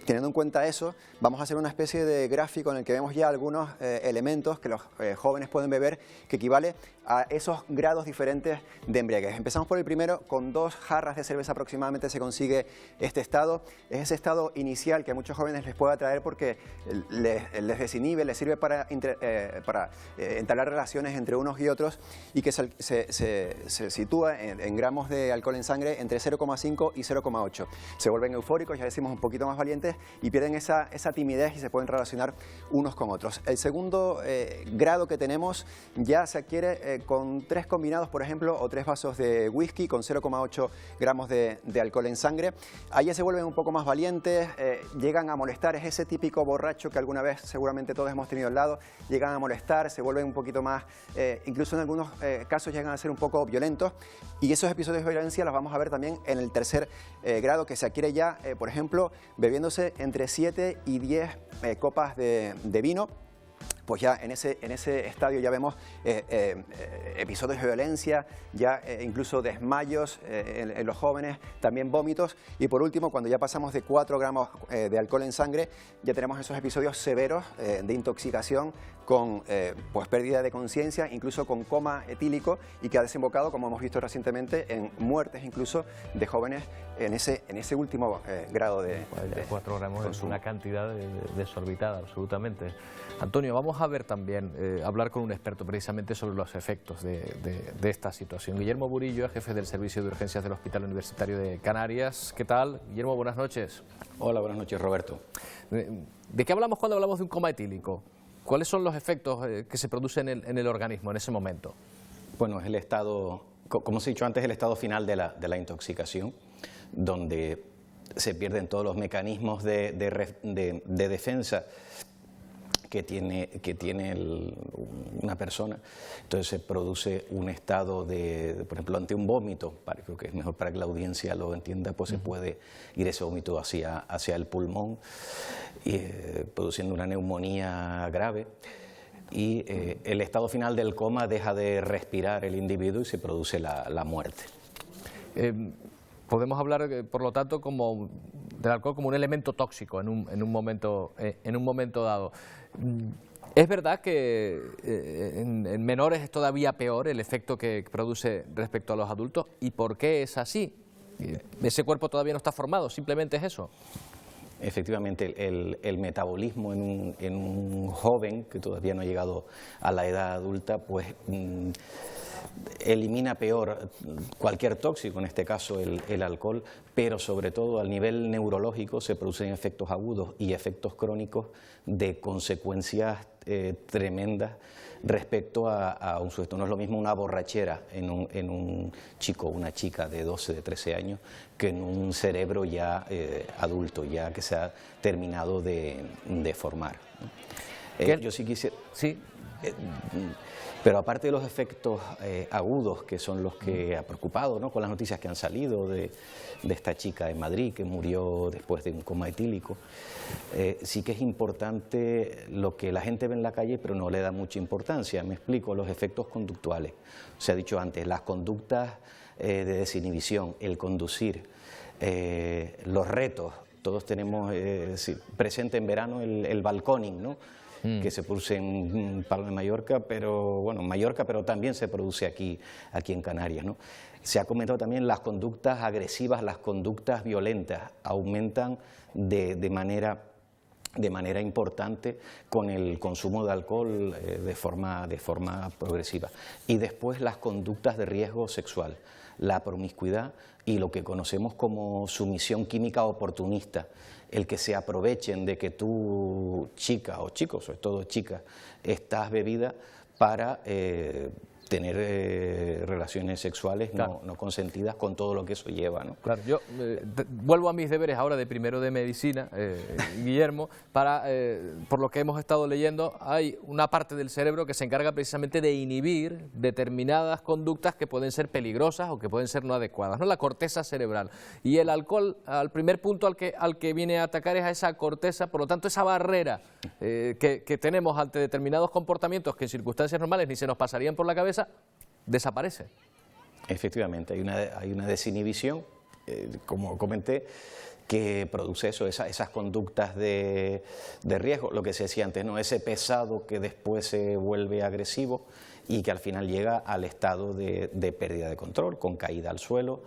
Teniendo en cuenta eso, vamos a hacer una especie de gráfico en el que vemos ya algunos elementos que los jóvenes pueden beber que equivale a esos grados diferentes de embriaguez. Empezamos por el primero, con 2 jarras de cerveza aproximadamente se consigue este estado. Es ese estado inicial que a muchos jóvenes les puede atraer porque les desinhibe, les sirve para entablar relaciones entre unos y otros y que se sitúa en gramos de alcohol en sangre entre 0,5 0,5 y 0,8. Se vuelven eufóricos, ya decimos un poquito más valientes, y pierden esa timidez y se pueden relacionar unos con otros. El segundo grado que tenemos ya se adquiere con 3 combinados, por ejemplo, o 3 vasos de whisky con 0,8 gramos de alcohol en sangre. Ahí ya se vuelven un poco más valientes, llegan a molestar, es ese típico borracho que alguna vez seguramente todos hemos tenido al lado, llegan a molestar, se vuelven un poquito más, incluso en algunos casos llegan a ser un poco violentos, y esos episodios de violencia los vamos a ver también en el tercer grado, que se adquiere ya, por ejemplo, bebiéndose entre 7 y 10 copas de vino. Pues ya en ese estadio ya vemos episodios de violencia, ya incluso desmayos en los jóvenes, también vómitos, y por último, cuando ya pasamos de 4 gramos de alcohol en sangre, ya tenemos esos episodios severos de intoxicación con pues pérdida de conciencia, incluso con coma etílico, y que ha desembocado, como hemos visto recientemente, en muertes incluso de jóvenes en ese último grado de 4 gramos consumo. Es una cantidad desorbitada, absolutamente. Antonio, vamos a ver también, hablar con un experto precisamente sobre los efectos de esta situación. Guillermo Burillo, jefe del Servicio de Urgencias del Hospital Universitario de Canarias. ¿Qué tal? Guillermo, buenas noches. Hola, buenas noches, Roberto. ¿De qué hablamos cuando hablamos de un coma etílico? ¿Cuáles son los efectos que se producen en el organismo en ese momento? Bueno, es el estado, como os he dicho antes, el estado final de la intoxicación, donde se pierden todos los mecanismos de defensa que tiene una persona. Entonces se produce un estado de, por ejemplo, ante un vómito, creo que es mejor para que la audiencia lo entienda, pues se puede ir ese vómito hacia el pulmón, produciendo una neumonía grave. Y el estado final del coma deja de respirar el individuo y se produce la muerte. Podemos hablar, por lo tanto, del alcohol como un elemento tóxico en un momento dado. ¿Es verdad que en menores es todavía peor el efecto que produce respecto a los adultos? ¿Y por qué es así? ¿Ese cuerpo todavía no está formado? ¿Simplemente es eso? Efectivamente, el metabolismo en un joven que todavía no ha llegado a la edad adulta, pues elimina peor cualquier tóxico, en este caso el alcohol, pero sobre todo al nivel neurológico se producen efectos agudos y efectos crónicos de consecuencias tremendas respecto a un sujeto. No es lo mismo una borrachera en un chico o una chica de 12, de 13 años que en un cerebro ya adulto, ya que se ha terminado de formar. Yo sí quisiera... Sí. Pero aparte de los efectos agudos, que son los que ha preocupado, ¿no?, con las noticias que han salido de esta chica en Madrid que murió después de un coma etílico, sí que es importante lo que la gente ve en la calle, pero no le da mucha importancia. Me explico, los efectos conductuales. Se ha dicho antes, las conductas de desinhibición, el conducir, los retos. Todos tenemos presente en verano el balconing, ¿no?, que se produce en Palma de Mallorca, pero también se produce aquí en Canarias, ¿no? Se ha comentado también las conductas agresivas, las conductas violentas aumentan de manera importante con el consumo de alcohol de forma progresiva. Y después las conductas de riesgo sexual, la promiscuidad y lo que conocemos como sumisión química oportunista, el que se aprovechen de que tú, chica o chico, sobre todo chica, estás bebida para tener relaciones sexuales no consentidas, con todo lo que eso lleva, ¿no? Claro, yo vuelvo a mis deberes ahora de primero de medicina, Guillermo, por lo que hemos estado leyendo, hay una parte del cerebro que se encarga precisamente de inhibir determinadas conductas que pueden ser peligrosas o que pueden ser no adecuadas, ¿no? La corteza cerebral. Y el alcohol, al primer punto al que viene a atacar es a esa corteza, por lo tanto esa barrera que tenemos ante determinados comportamientos que en circunstancias normales ni se nos pasarían por la cabeza, desaparece. Efectivamente, hay una desinhibición, como comenté, que produce esas conductas de riesgo, lo que se decía antes, ¿no?, ese pesado que después se vuelve agresivo y que al final llega al estado de pérdida de control, con caída al suelo,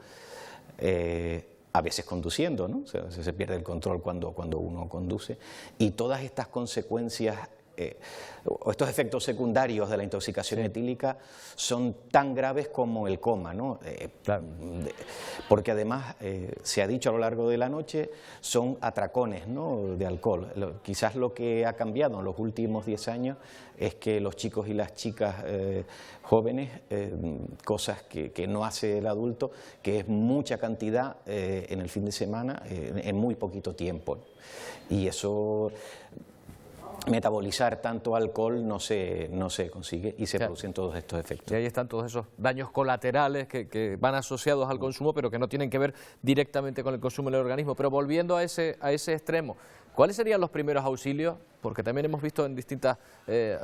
a veces conduciendo, ¿no? Se pierde el control cuando uno conduce, y todas estas consecuencias estos efectos secundarios de la intoxicación etílica son tan graves como el coma, ¿no? Porque además se ha dicho a lo largo de la noche, son atracones, ¿no?, de alcohol. Quizás lo que ha cambiado en los últimos 10 años es que los chicos y las chicas jóvenes, cosas que no hace el adulto, que es mucha cantidad en el fin de semana, en muy poquito tiempo. Y eso, metabolizar tanto alcohol no se consigue y se producen todos estos efectos. Y ahí están todos esos daños colaterales que van asociados al consumo, pero que no tienen que ver directamente con el consumo del organismo. Pero volviendo a ese extremo, ¿cuáles serían los primeros auxilios? Porque también hemos visto en distintas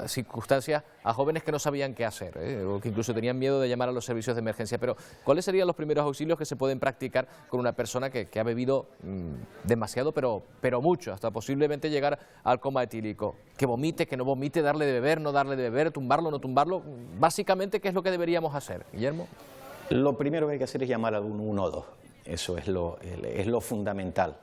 circunstancias a jóvenes que no sabían qué hacer, o que incluso tenían miedo de llamar a los servicios de emergencia. Pero ¿cuáles serían los primeros auxilios que se pueden practicar con una persona que ha bebido demasiado, pero mucho, hasta posiblemente llegar al coma etílico? Que vomite, que no vomite, darle de beber, no darle de beber, tumbarlo, no tumbarlo. Básicamente, ¿qué es lo que deberíamos hacer, Guillermo? Lo primero que hay que hacer es llamar al 112. Eso es lo fundamental,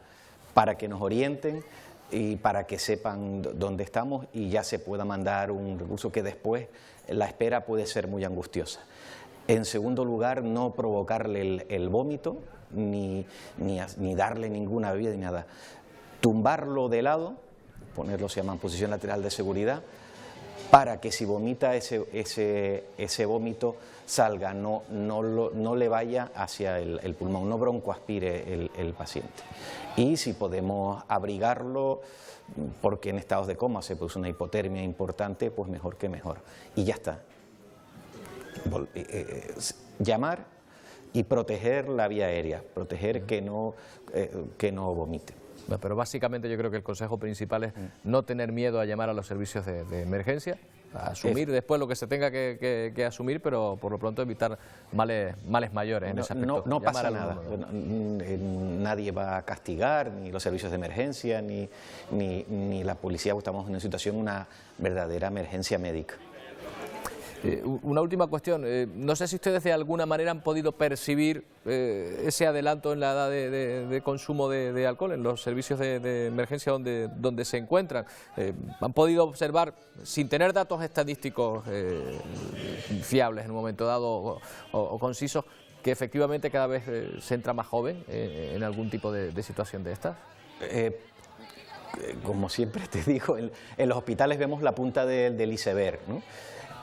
para que nos orienten y para que sepan dónde estamos y ya se pueda mandar un recurso, que después la espera puede ser muy angustiosa. En segundo lugar, no provocarle el vómito ni darle ninguna bebida ni nada. Tumbarlo de lado, ponerlo, se llama en posición lateral de seguridad, para que si vomita ese vómito salga, no le vaya hacia el pulmón, no broncoaspire el paciente. Y si podemos abrigarlo, porque en estados de coma se produce una hipotermia importante, pues mejor que mejor. Y ya está. Llamar y proteger la vía aérea, proteger que no vomite. Pero básicamente yo creo que el consejo principal es no tener miedo a llamar a los servicios de emergencia, a asumir después lo que se tenga que asumir, pero por lo pronto evitar males mayores en ese aspecto. No pasa nada, nadie va a castigar, ni los servicios de emergencia, ni la policía. Estamos en una situación, una verdadera emergencia médica. Una última cuestión, no sé si ustedes de alguna manera han podido percibir ese adelanto en la edad de consumo de alcohol en los servicios de emergencia donde se encuentran. Han podido observar, sin tener datos estadísticos fiables en un momento dado o concisos, que efectivamente cada vez se entra más joven en algún tipo de situación de estas. Como siempre te digo, en los hospitales vemos la punta del iceberg, ¿no?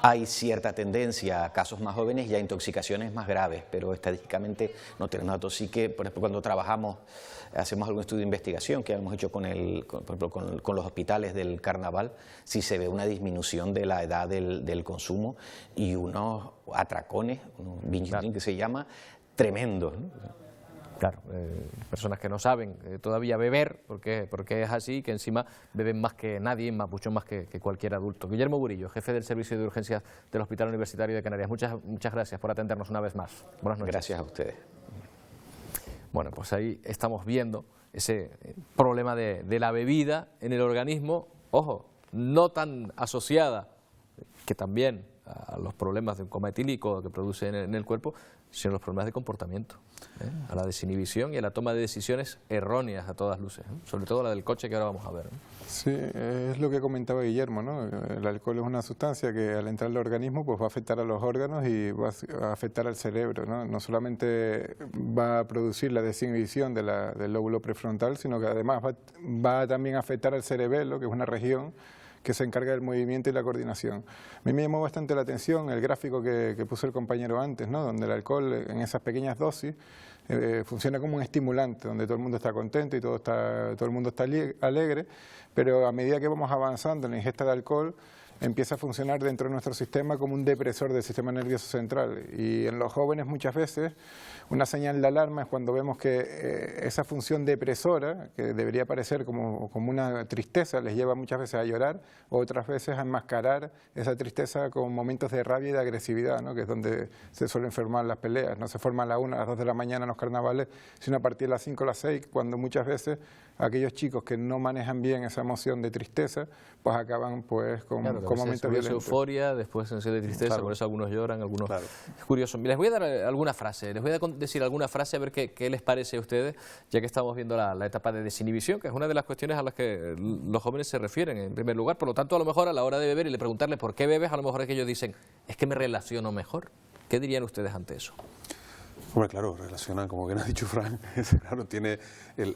Hay cierta tendencia a casos más jóvenes y a intoxicaciones más graves, pero estadísticamente no tenemos datos. Sí que, por ejemplo, cuando trabajamos, hacemos algún estudio de investigación que hemos hecho con los hospitales del Carnaval, sí se ve una disminución de la edad del consumo y unos atracones, unos binge-drinking que se llama, tremendos, ¿no? Claro, personas que no saben todavía beber, porque es así, que encima beben más que nadie, mucho más que cualquier adulto. Guillermo Burillo, jefe del Servicio de Urgencias del Hospital Universitario de Canarias. Muchas gracias por atendernos una vez más. Buenas noches. Gracias a ustedes. Bueno, pues ahí estamos viendo ese problema de la bebida en el organismo, ojo, no tan asociada, que también a los problemas de un coma etílico que produce en el cuerpo, sino los problemas de comportamiento, a la desinhibición y a la toma de decisiones erróneas a todas luces, sobre todo la del coche que ahora vamos a ver. Sí, es lo que comentaba Guillermo, ¿no? El alcohol es una sustancia que al entrar al organismo pues va a afectar a los órganos y va a afectar al cerebro, ¿no? No solamente va a producir la desinhibición del lóbulo prefrontal, sino que además va también a afectar al cerebelo, que es una región que se encarga del movimiento y la coordinación. A mí me llamó bastante la atención el gráfico que puso el compañero antes, ¿no? Donde el alcohol en esas pequeñas dosis funciona como un estimulante, donde todo el mundo está contento y todo el mundo está alegre, pero a medida que vamos avanzando en la ingesta de alcohol, empieza a funcionar dentro de nuestro sistema como un depresor del sistema nervioso central. Y en los jóvenes muchas veces una señal de alarma es cuando vemos que esa función depresora, que debería parecer como una tristeza, les lleva muchas veces a llorar, o otras veces a enmascarar esa tristeza con momentos de rabia y de agresividad, ¿no? Que es donde se suelen formar las peleas. No se forman a las 1, a las 2 de la mañana en los carnavales, sino a partir de las 5 o las 6, cuando muchas veces aquellos chicos que no manejan bien esa emoción de tristeza, pues acaban pues con con momentos violentos. violentos. Después sensación de tristeza, Claro. por eso algunos lloran, algunos... Claro. Es curioso. Les voy a dar alguna frase, les voy a decir alguna frase a ver qué les parece a ustedes, ya que estamos viendo la etapa de desinhibición, que es una de las cuestiones a las que los jóvenes se refieren en primer lugar. Por lo tanto, a lo mejor a la hora de beber y le preguntarles por qué bebes, a lo mejor es que ellos dicen, es que me relaciono mejor. ¿Qué dirían ustedes ante eso? Bueno, claro, relacionan, como bien ha dicho Fran, claro,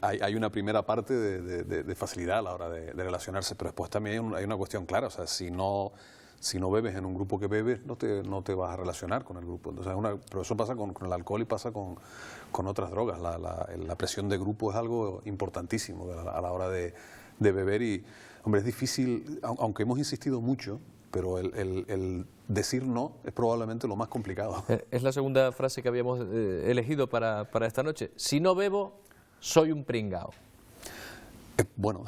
hay una primera parte de facilidad a la hora de relacionarse, pero después también hay una cuestión clara, o sea, si no bebes en un grupo que bebes, no te vas a relacionar con el grupo. Entonces, pero eso pasa con el alcohol y pasa con otras drogas. La presión de grupo es algo importantísimo a la hora de beber y, hombre, es difícil, aunque hemos insistido mucho, pero el decir no es probablemente lo más complicado. Es la segunda frase que habíamos elegido para esta noche. Si no bebo, soy un pringao. Bueno,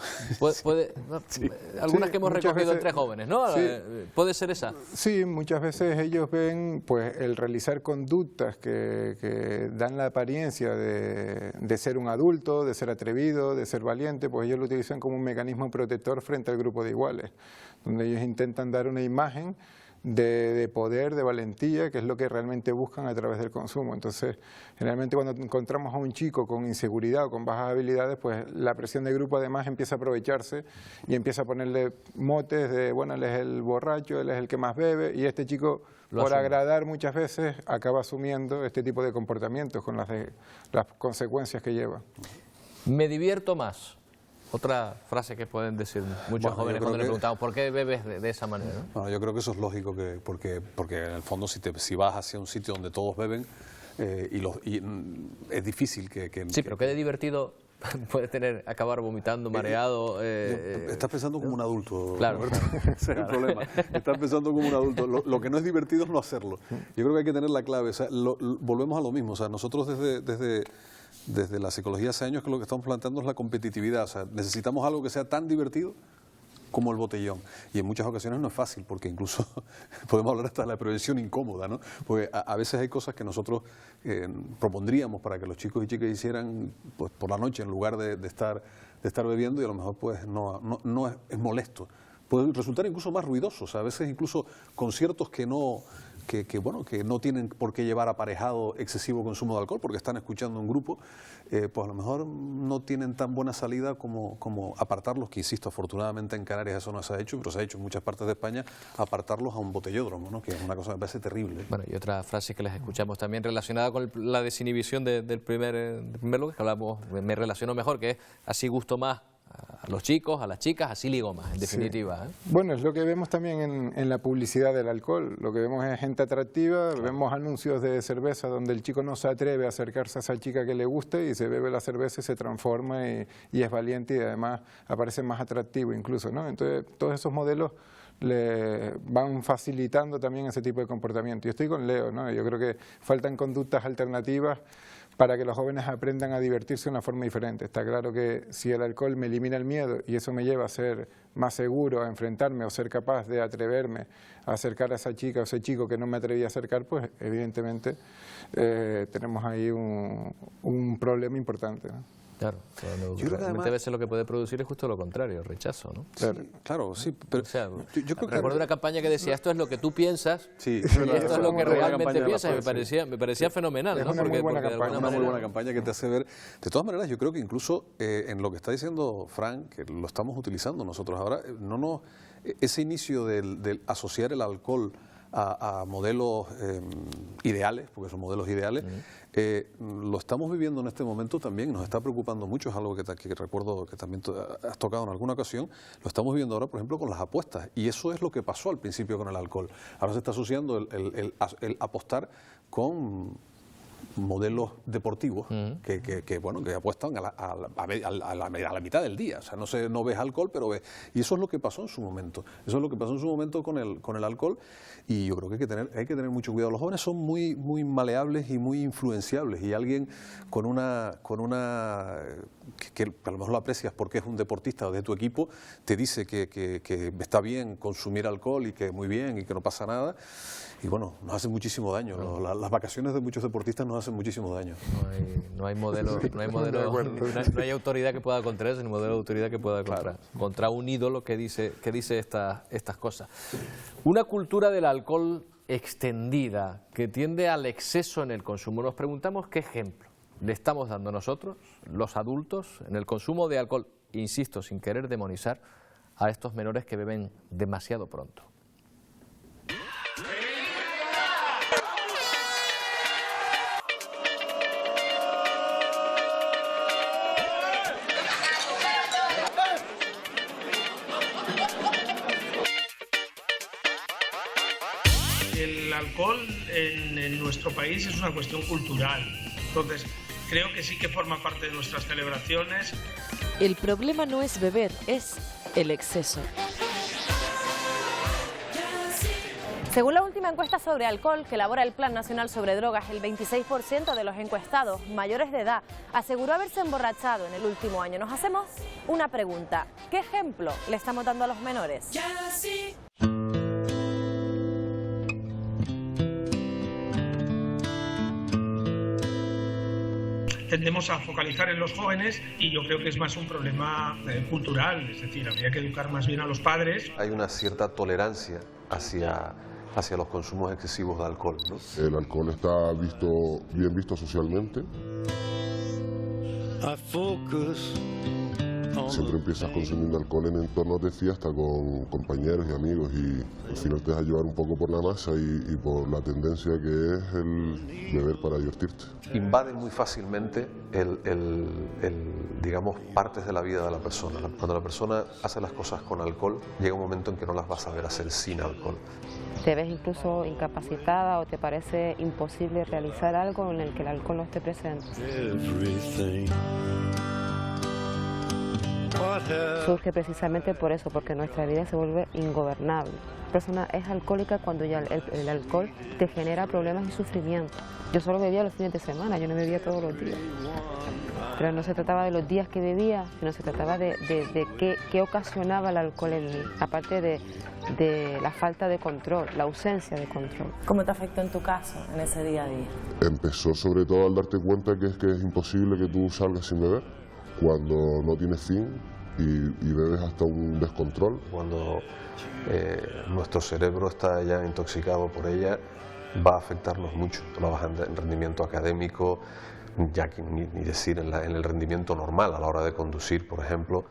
algunas que hemos recogido veces, entre jóvenes, ¿no? Sí. ¿Puede ser esa? Sí, muchas veces ellos ven pues el realizar conductas que dan la apariencia de ser un adulto, de ser atrevido, de ser valiente, pues ellos lo utilizan como un mecanismo protector frente al grupo de iguales, donde ellos intentan dar una imagen de poder, de valentía, que es lo que realmente buscan a través del consumo. Entonces, generalmente cuando encontramos a un chico con inseguridad o con bajas habilidades, pues la presión de grupo además empieza a aprovecharse y empieza a ponerle motes de, bueno, él es el borracho, él es el que más bebe, y este chico, por agradar muchas veces, acaba asumiendo este tipo de comportamientos con las consecuencias que lleva. Me divierto más. Otra frase que pueden decir muchos jóvenes cuando le preguntamos ¿por qué bebes de esa manera? ¿no? Bueno, yo creo que eso es lógico, porque en el fondo si vas hacia un sitio donde todos beben, es difícil que... Sí, pero qué de divertido puede acabar vomitando, mareado... Estás pensando como un adulto, claro, Roberto. Ese es el problema. Estás pensando como un adulto. Lo que no es divertido es no hacerlo. Yo creo que hay que tener la clave. O sea, volvemos a lo mismo. O sea, nosotros desde la psicología hace años que lo que estamos planteando es la competitividad. O sea, necesitamos algo que sea tan divertido como el botellón. Y en muchas ocasiones no es fácil, porque incluso podemos hablar hasta de la prevención incómoda, ¿no? Porque a veces hay cosas que nosotros propondríamos para que los chicos y chicas hicieran pues, por la noche en lugar de estar bebiendo, y a lo mejor pues no es molesto. Puede resultar incluso más ruidoso. O sea, a veces incluso conciertos que no tienen por qué llevar aparejado excesivo consumo de alcohol, porque están escuchando un grupo, pues a lo mejor no tienen tan buena salida como apartarlos, que insisto, afortunadamente en Canarias eso no se ha hecho, pero se ha hecho en muchas partes de España, apartarlos a un botellódromo, ¿no? Que es una cosa que me parece terrible. Bueno, y otra frase que les escuchamos también relacionada con la desinhibición del primer lugar, que hablamos, me relaciono mejor, que es así gusto más a los chicos, a las chicas, así ligo más, en definitiva. Sí. Bueno, es lo que vemos también en la publicidad del alcohol. Lo que vemos es gente atractiva, vemos anuncios de cerveza donde el chico no se atreve a acercarse a esa chica que le guste y se bebe la cerveza y se transforma y es valiente, y además aparece más atractivo incluso, ¿no? Entonces, todos esos modelos le van facilitando también ese tipo de comportamiento. Yo estoy con Leo, ¿no? Yo creo que faltan conductas alternativas para que los jóvenes aprendan a divertirse de una forma diferente. Está claro que si el alcohol me elimina el miedo y eso me lleva a ser más seguro, a enfrentarme o ser capaz de atreverme a acercar a esa chica o ese chico que no me atreví a acercar, pues evidentemente tenemos ahí un problema importante, ¿no? Claro, realmente a veces lo que puede producir es justo lo contrario, rechazo, ¿no? Claro, sí, pero o sea, yo creo que recuerdo una campaña que decía esto es lo que tú piensas, sí, y esto es lo que realmente piensas, y me parecía fenomenal, ¿no? Es una muy buena campaña que te hace ver. De todas maneras, yo creo que incluso en lo que está diciendo Frank, que lo estamos utilizando nosotros ahora, ese inicio del asociar el alcohol a modelos ideales, porque son modelos ideales, lo estamos viviendo en este momento también, nos está preocupando mucho, es algo que recuerdo que también has tocado en alguna ocasión, lo estamos viviendo ahora, por ejemplo, con las apuestas, y eso es lo que pasó al principio con el alcohol. Ahora se está asociando el apostar con modelos deportivos que apuestan a la mitad del día. O sea, no ves alcohol, pero ves. Y eso es lo que pasó en su momento. Eso es lo que pasó en su momento con el alcohol. Y yo creo que hay que tener mucho cuidado. Los jóvenes son muy, muy maleables y muy influenciables. Y alguien con una que a lo mejor lo aprecias porque es un deportista de tu equipo, te dice que está bien consumir alcohol y que muy bien y que no pasa nada. Y bueno, nos hace muchísimo daño. Las vacaciones de muchos deportistas nos hacen muchísimo daño. No hay modelo, no hay autoridad que pueda contra eso, ni modelo de autoridad que pueda contra un ídolo que dice estas cosas. Una cultura del alcohol extendida que tiende al exceso en el consumo. Nos preguntamos qué ejemplo le estamos dando nosotros, los adultos, en el consumo de alcohol, insisto, sin querer demonizar a estos menores que beben demasiado pronto. El alcohol en nuestro país es una cuestión cultural, entonces creo que sí que forma parte de nuestras celebraciones. El problema no es beber, es el exceso. Según la última encuesta sobre alcohol que elabora el Plan Nacional sobre Drogas, el 26% de los encuestados mayores de edad aseguró haberse emborrachado en el último año. Nos hacemos una pregunta: ¿qué ejemplo le estamos dando a los menores? Tendemos a focalizar en los jóvenes y yo creo que es más un problema cultural, es decir, habría que educar más bien a los padres. Hay una cierta tolerancia hacia los consumos excesivos de alcohol, ¿no? El alcohol está bien visto socialmente. Siempre empiezas consumiendo alcohol en entornos de fiesta con compañeros y amigos y al final te dejas llevar un poco por la masa y por la tendencia que es el beber para divertirte. Invade muy fácilmente digamos, partes de la vida de la persona. Cuando la persona hace las cosas con alcohol, llega un momento en que no las vas a ver hacer sin alcohol. Te ves incluso incapacitada o te parece imposible realizar algo en el que el alcohol no esté presente. Surge precisamente por eso, porque nuestra vida se vuelve ingobernable. La persona es alcohólica cuando ya el alcohol te genera problemas y sufrimiento. Yo solo bebía los fines de semana, yo no bebía todos los días. Pero no se trataba de los días que bebía, sino se trataba de qué ocasionaba el alcohol en mí, aparte de la falta de control, la ausencia de control. ¿Cómo te afectó en tu caso, en ese día a día? Empezó sobre todo al darte cuenta que es imposible que tú salgas sin beber cuando no tienes fin y bebes hasta un descontrol. Cuando nuestro cerebro está ya intoxicado por ella, va a afectarnos mucho. La baja en rendimiento académico, ya que ni decir en el rendimiento normal a la hora de conducir, por ejemplo.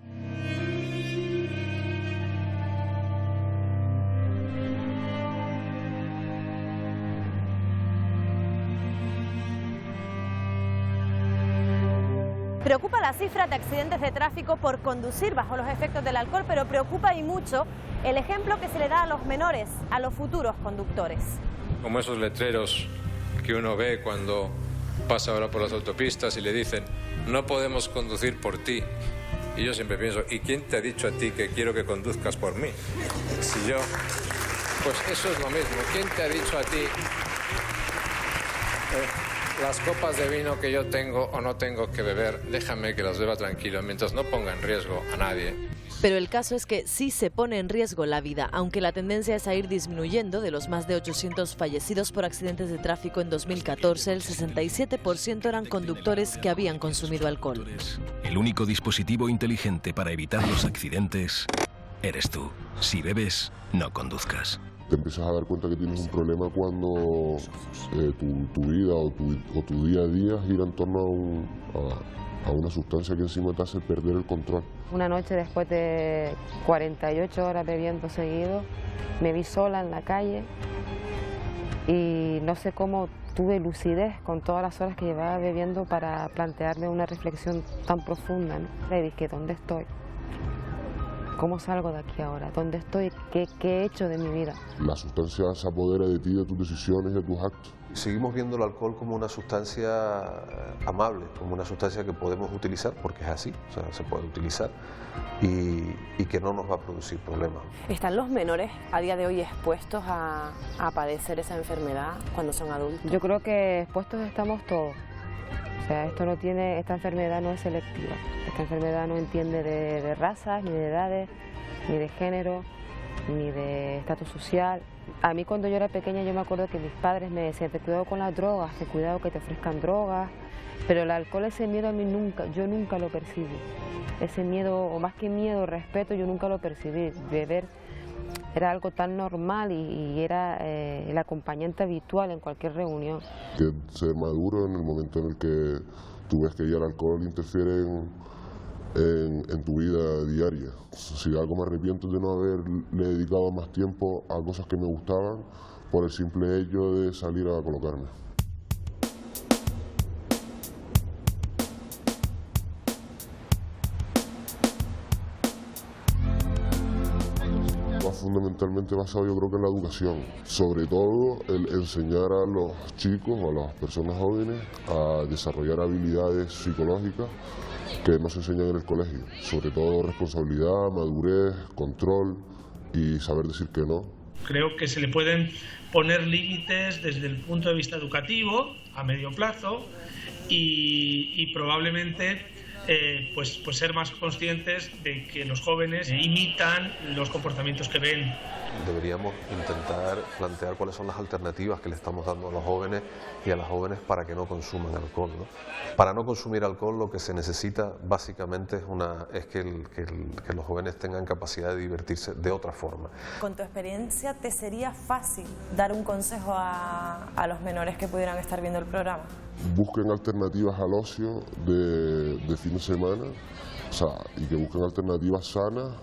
Preocupa la cifra de accidentes de tráfico por conducir bajo los efectos del alcohol, pero preocupa y mucho el ejemplo que se le da a los menores, a los futuros conductores. Como esos letreros que uno ve cuando pasa ahora por las autopistas y le dicen: no podemos conducir por ti. Y yo siempre pienso: ¿y quién te ha dicho a ti que quiero que conduzcas por mí? Si yo... Pues eso es lo mismo. ¿Quién te ha dicho a ti las copas de vino que yo tengo o no tengo que beber? Déjame que las beba tranquilo, mientras no ponga en riesgo a nadie. Pero el caso es que sí se pone en riesgo la vida, aunque la tendencia es a ir disminuyendo. De los más de 800 fallecidos por accidentes de tráfico en 2014, el 67% eran conductores que habían consumido alcohol. El único dispositivo inteligente para evitar los accidentes eres tú. Si bebes, no conduzcas. Te empiezas a dar cuenta que tienes un problema cuando tu vida o tu día a día gira en torno a una sustancia que encima te hace perder el control. Una noche, después de 48 horas bebiendo seguido, me vi sola en la calle y no sé cómo tuve lucidez con todas las horas que llevaba bebiendo para plantearme una reflexión tan profunda, ¿no? Le dije: ¿dónde estoy? ¿Cómo salgo de aquí ahora? ¿Dónde estoy? ¿Qué he hecho de mi vida? La sustancia se apodera de ti, de tus decisiones y de tus actos. Seguimos viendo el alcohol como una sustancia amable, como una sustancia que podemos utilizar, porque es así, o sea, se puede utilizar y que no nos va a producir problemas. ¿Están los menores a día de hoy expuestos a padecer esa enfermedad cuando son adultos? Yo creo que expuestos estamos todos. O sea, esta enfermedad no es selectiva. Esta enfermedad no entiende de razas, ni de edades, ni de género, ni de estatus social. A mí cuando yo era pequeña yo me acuerdo que mis padres me decían, ten cuidado con las drogas, ten cuidado que te ofrezcan drogas, pero el alcohol, ese miedo a mí yo nunca lo percibí. Ese miedo, o más que miedo, respeto, yo nunca lo percibí. Beber era algo tan normal y era el acompañante habitual en cualquier reunión. Que ser maduro en el momento en el que tú ves que ya el alcohol interfiere en tu vida diaria. Si algo me arrepiento de no haberle dedicado más tiempo a cosas que me gustaban por el simple hecho de salir a colocarme. Fundamentalmente basado yo creo que en la educación, sobre todo el enseñar a los chicos o a las personas jóvenes a desarrollar habilidades psicológicas que no se enseñan en el colegio, sobre todo responsabilidad, madurez, control y saber decir que no. Creo que se le pueden poner límites desde el punto de vista educativo a medio plazo y probablemente pues ser más conscientes de que los jóvenes imitan los comportamientos que ven. Deberíamos intentar plantear cuáles son las alternativas que le estamos dando a los jóvenes y a las jóvenes para que no consuman alcohol, ¿no? Para no consumir alcohol lo que se necesita básicamente es que los jóvenes tengan capacidad de divertirse de otra forma. Con tu experiencia, ¿te sería fácil dar un consejo a los menores que pudieran estar viendo el programa? Busquen alternativas al ocio de fin de semana, o sea, y que busquen alternativas sanas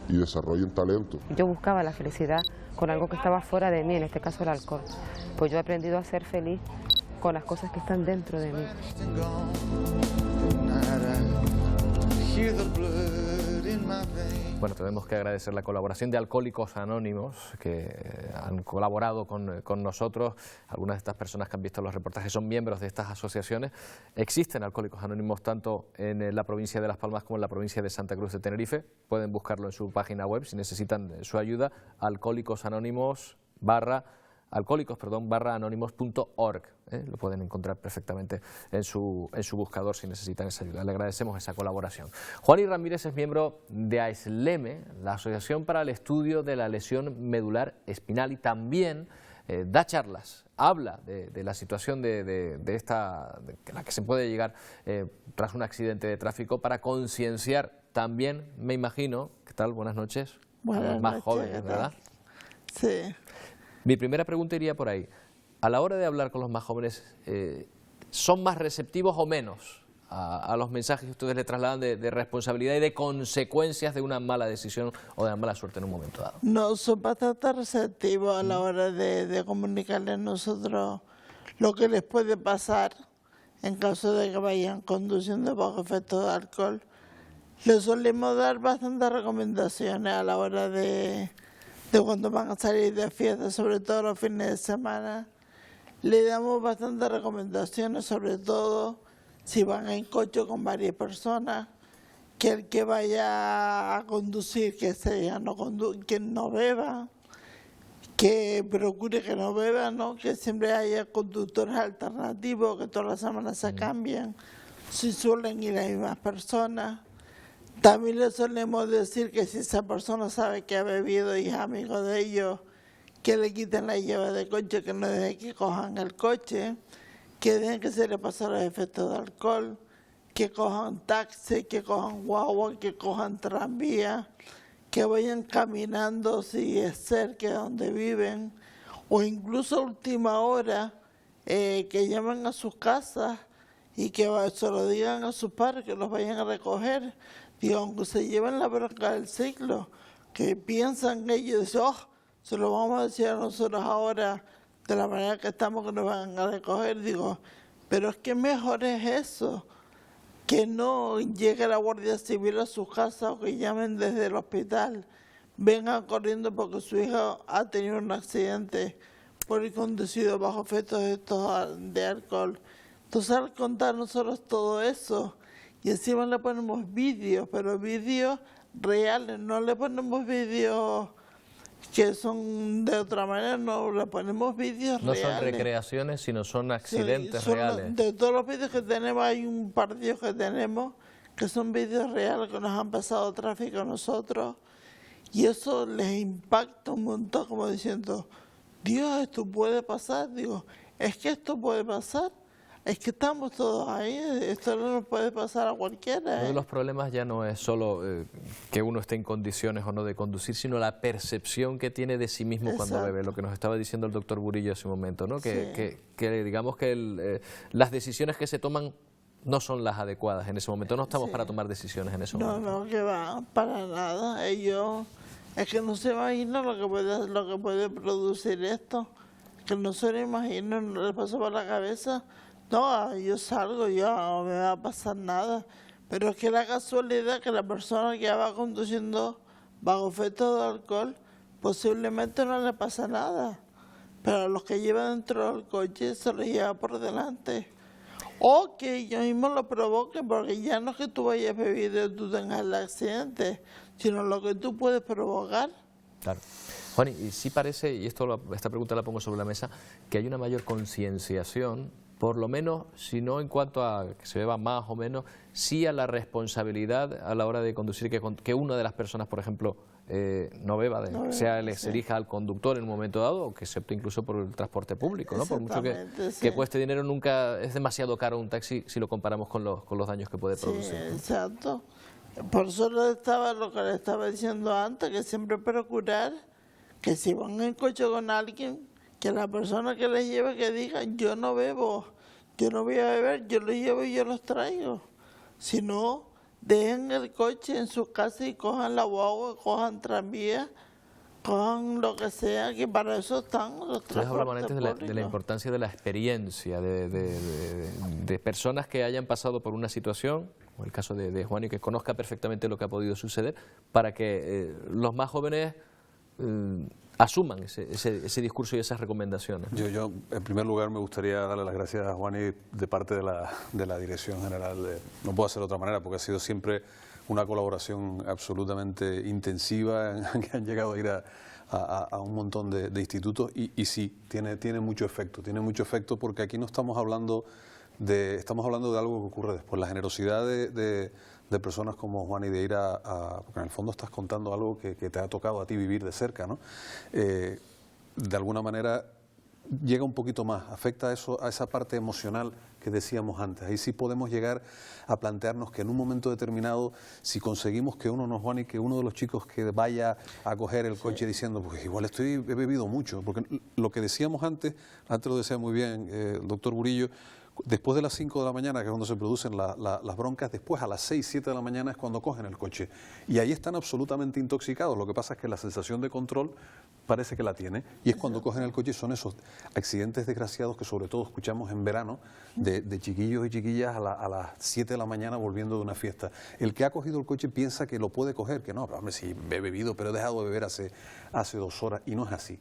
y desarrollen talento. Yo buscaba la felicidad con algo que estaba fuera de mí, en este caso el alcohol. Pues yo he aprendido a ser feliz con las cosas que están dentro de mí. Bueno, tenemos que agradecer la colaboración de Alcohólicos Anónimos, que han colaborado con nosotros. Algunas de estas personas que han visto los reportajes son miembros de estas asociaciones. Existen Alcohólicos Anónimos tanto en la provincia de Las Palmas como en la provincia de Santa Cruz de Tenerife. Pueden buscarlo en su página web si necesitan su ayuda, alcohólicosanónimos.org. Lo pueden encontrar perfectamente en su buscador si necesitan esa ayuda. Le agradecemos esa colaboración. Juani Ramírez es miembro de AESLEME, la Asociación para el Estudio de la Lesión Medular Espinal, y también da charlas, habla de la situación de la que se puede llegar tras un accidente de tráfico, para concienciar también, me imagino, ¿qué tal? Buenas noches. Buenas a los más noches, jóvenes, ¿verdad? Sí. Mi primera pregunta iría por ahí. A la hora de hablar con los más jóvenes, ¿son más receptivos o menos a los mensajes que ustedes le trasladan de responsabilidad y de consecuencias de una mala decisión o de una mala suerte en un momento dado? No, son bastante receptivos a la hora de comunicarles a nosotros lo que les puede pasar en caso de que vayan conduciendo bajo efecto de alcohol. Les solemos dar bastantes recomendaciones a la hora de cuando van a salir de fiesta, sobre todo los fines de semana. Le damos bastantes recomendaciones, sobre todo si van en coche con varias personas, que el que vaya a conducir, que no beba, que procure que no beba, ¿no? Que siempre haya conductores alternativos, que todas las semanas se cambian, si suelen ir las mismas personas. También le solemos decir que si esa persona sabe que ha bebido y es amigo de ellos, que le quiten la llave de coche, que no dejen que cojan el coche, que dejen que se le pasen los efectos de alcohol, que cojan taxi, que cojan guagua, que cojan tranvía, que vayan caminando si es cerca de donde viven, o incluso a última hora que llamen a sus casas y que se lo digan a sus padres, que los vayan a recoger. Digo, aunque se lleven la bronca del ciclo, que piensan ellos, se lo vamos a decir a nosotros ahora de la manera que estamos, que nos van a recoger. Digo, pero es que mejor es eso, que no llegue la Guardia Civil a su casa o que llamen desde el hospital, vengan corriendo porque su hija ha tenido un accidente por ir conducido bajo efectos de alcohol. Entonces, al contar nosotros todo eso, y encima le ponemos vídeos, pero vídeos reales, no le ponemos vídeos que son de otra manera, no, le ponemos vídeos reales. No son recreaciones, sino son accidentes reales. De todos los vídeos que tenemos, hay un par de vídeos que tenemos que son vídeos reales que nos han pasado tráfico a nosotros, y eso les impacta un montón, como diciendo, Dios, esto puede pasar. Digo, es que esto puede pasar. Es que estamos todos ahí, esto no nos puede pasar a cualquiera. Uno de los problemas ya no es solo que uno esté en condiciones o no de conducir, sino la percepción que tiene de sí mismo cuando bebe, lo que nos estaba diciendo el doctor Burillo hace un momento, ¿no? Que digamos que las decisiones que se toman no son las adecuadas en ese momento, no estamos para tomar decisiones en ese momento. No, que va, para nada. Ellos, es que no se imaginan lo que puede producir esto, que no se lo imaginan, no les pasa por la cabeza. No, yo salgo, no me va a pasar nada. Pero es que la casualidad que la persona que va conduciendo bajo efecto de alcohol, posiblemente no le pasa nada. Pero a los que llevan dentro del coche se los lleva por delante. O que ellos mismos lo provoquen, porque ya no es que tú vayas bebido y tú tengas el accidente, sino lo que tú puedes provocar. Claro. Juan, y sí parece, y esta pregunta la pongo sobre la mesa, que hay una mayor concienciación, por lo menos, si no en cuanto a que se beba más o menos, sí a la responsabilidad a la hora de conducir, que una de las personas, por ejemplo, no beba, les elija al conductor en un momento dado, o que se opte incluso por el transporte público, ¿no? Por mucho que cueste dinero, nunca es demasiado caro un taxi si lo comparamos con los daños que puede producir. Sí, exacto. Por eso lo que le estaba diciendo antes, que siempre procurar que si van en coche con alguien, que la persona que les lleve que diga, yo no bebo, yo no voy a beber, yo los llevo y yo los traigo. Si no, dejen el coche en su casa y cojan la guagua, cojan tranvía, cojan lo que sea, que para eso están los transportes públicos. De la importancia de la experiencia, de personas que hayan pasado por una situación, como el caso de Juan, y que conozca perfectamente lo que ha podido suceder, para que los más jóvenes asuman ese discurso y esas recomendaciones. Yo, en primer lugar, me gustaría darle las gracias a Juan y de parte de la Dirección General. No puedo hacer de otra manera, porque ha sido siempre una colaboración absolutamente intensiva, que han llegado a ir a un montón de institutos y sí, tiene mucho efecto, porque aquí no estamos hablando estamos hablando de algo que ocurre después, la generosidad de personas como Juan y de ir porque en el fondo estás contando algo que te ha tocado a ti vivir de cerca, ¿no? De alguna manera llega un poquito más, afecta a esa parte emocional que decíamos antes. Ahí sí podemos llegar a plantearnos que en un momento determinado, si conseguimos que uno, no Juan, y que uno de los chicos que vaya a coger el coche diciendo, pues igual he bebido mucho, porque lo que decíamos antes lo decía muy bien el doctor Burillo, después de las 5 de la mañana, que es cuando se producen las broncas, después a las 6, 7 de la mañana es cuando cogen el coche. Y ahí están absolutamente intoxicados. Lo que pasa es que la sensación de control parece que la tiene. Y es cuando cogen el coche, son esos accidentes desgraciados que sobre todo escuchamos en verano, de chiquillos y chiquillas a las 7 de la mañana volviendo de una fiesta. El que ha cogido el coche piensa que lo puede coger, que no, pero hombre, sí, he bebido, pero he dejado de beber hace 2 horas. Y no es así,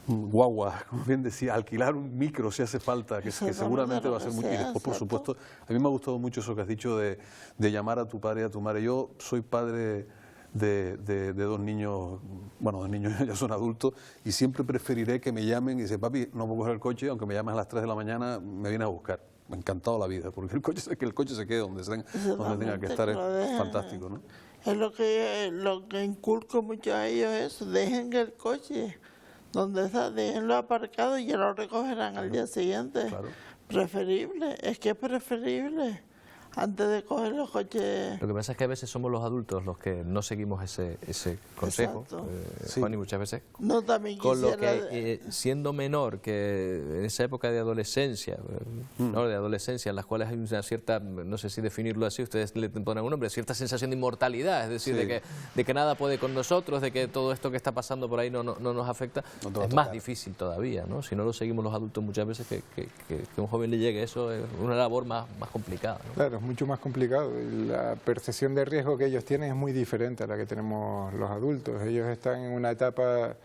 guagua, como bien decía, alquilar un micro si hace falta, que seguramente va a ser mucho. Y después, por supuesto, a mí me ha gustado mucho eso que has dicho de llamar a tu padre y a tu madre. Yo soy padre de 2 niños, bueno, 2 niños ya son adultos, y siempre preferiré que me llamen y dicen, papi, no puedo coger el coche, aunque me llames a las 3 de la mañana, me viene a buscar. Me ha encantado la vida, porque que el coche se quede donde tenga que estar, es fantástico, ¿no? Es lo que inculco mucho a ellos, eso, dejen el coche donde está, déjenlo aparcado y ya lo recogerán al día siguiente. Claro. Preferible, es que es preferible antes de coger los coches. Lo que pasa es que a veces somos los adultos los que no seguimos ese consejo, Juan, y muchas veces no, también con lo que siendo menor, que en esa época de adolescencia, ¿no? De adolescencia, en las cuales hay una cierta, no sé si definirlo así, ustedes le ponen un nombre, cierta sensación de inmortalidad, es decir, de que nada puede con nosotros, de que todo esto que está pasando por ahí no nos afecta, es más difícil todavía, ¿no? Si no lo seguimos los adultos muchas veces, que a un joven le llegue eso es una labor más complicada, ¿no? Claro, es mucho más complicado. La percepción de riesgo que ellos tienen es muy diferente a la que tenemos los adultos. Ellos están en una etapa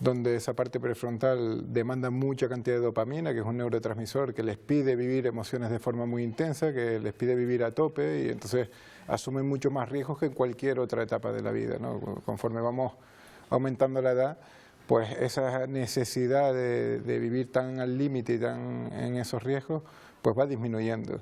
donde esa parte prefrontal demanda mucha cantidad de dopamina, que es un neurotransmisor que les pide vivir emociones de forma muy intensa, que les pide vivir a tope, y entonces asumen mucho más riesgos que en cualquier otra etapa de la vida, ¿no? Conforme vamos aumentando la edad, pues esa necesidad de vivir tan al límite y tan en esos riesgos, pues va disminuyendo.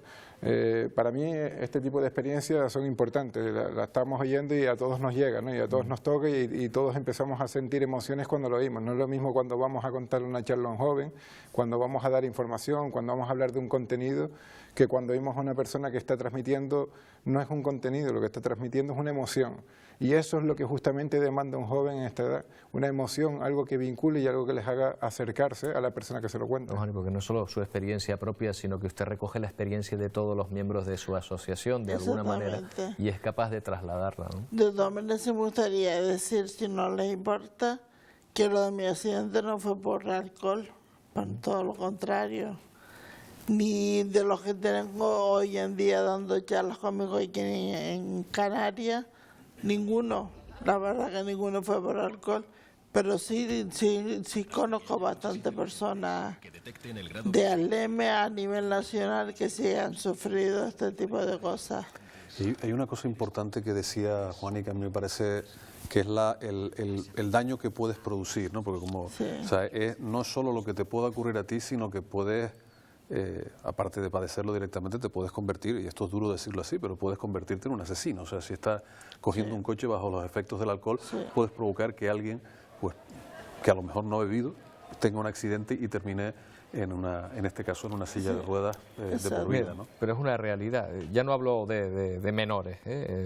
Para mí este tipo de experiencias son importantes, la estamos oyendo y a todos nos llega, ¿no? Y a todos nos toca y todos empezamos a sentir emociones cuando lo oímos. No es lo mismo cuando vamos a contarle una charla a un joven, cuando vamos a dar información, cuando vamos a hablar de un contenido, que cuando oímos a una persona que está transmitiendo no es un contenido, lo que está transmitiendo es una emoción. Y eso es lo que justamente demanda un joven en esta edad, una emoción, algo que vincule y algo que les haga acercarse a la persona que se lo cuenta. No, porque no es solo su experiencia propia, sino que usted recoge la experiencia de todos los miembros de su asociación de alguna manera y es capaz de trasladarla, ¿no? De todas maneras, me gustaría decir, si no les importa, que lo de mi accidente no fue por alcohol, por todo lo contrario. Ni de los que tengo hoy en día dando charlas conmigo aquí en Canarias, ninguno, la verdad que ninguno fue por alcohol, pero sí conozco bastante personas de Aleme a nivel nacional que sí han sufrido este tipo de cosas. Y hay una cosa importante que decía Juan y que a mí me parece que es el daño que puedes producir, ¿no? Porque como, sí. O sea, no es solo lo que te pueda ocurrir a ti, sino que puedes, aparte de padecerlo directamente, te puedes convertir, y esto es duro decirlo así, pero puedes convertirte en un asesino. O sea, si estás cogiendo un coche bajo los efectos del alcohol, puedes provocar que alguien, pues, que a lo mejor no ha bebido, tenga un accidente y termine en este caso en una silla de ruedas de por vida, ¿no? Pero es una realidad. Ya no hablo de menores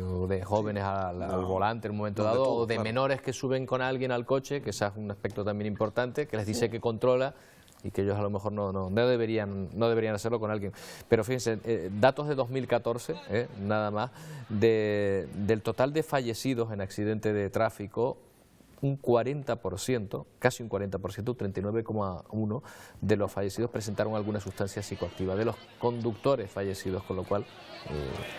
o de jóvenes al volante en un momento dado, o de menores que suben con alguien al coche, que ese es un aspecto también importante, que les dice que controla y que ellos a lo mejor no deberían hacerlo con alguien. Pero fíjense, datos de 2014, nada más, del total de fallecidos en accidentes de tráfico, un 40%, casi un 40%, 39,1% de los fallecidos presentaron alguna sustancia psicoactiva, de los conductores fallecidos, con lo cual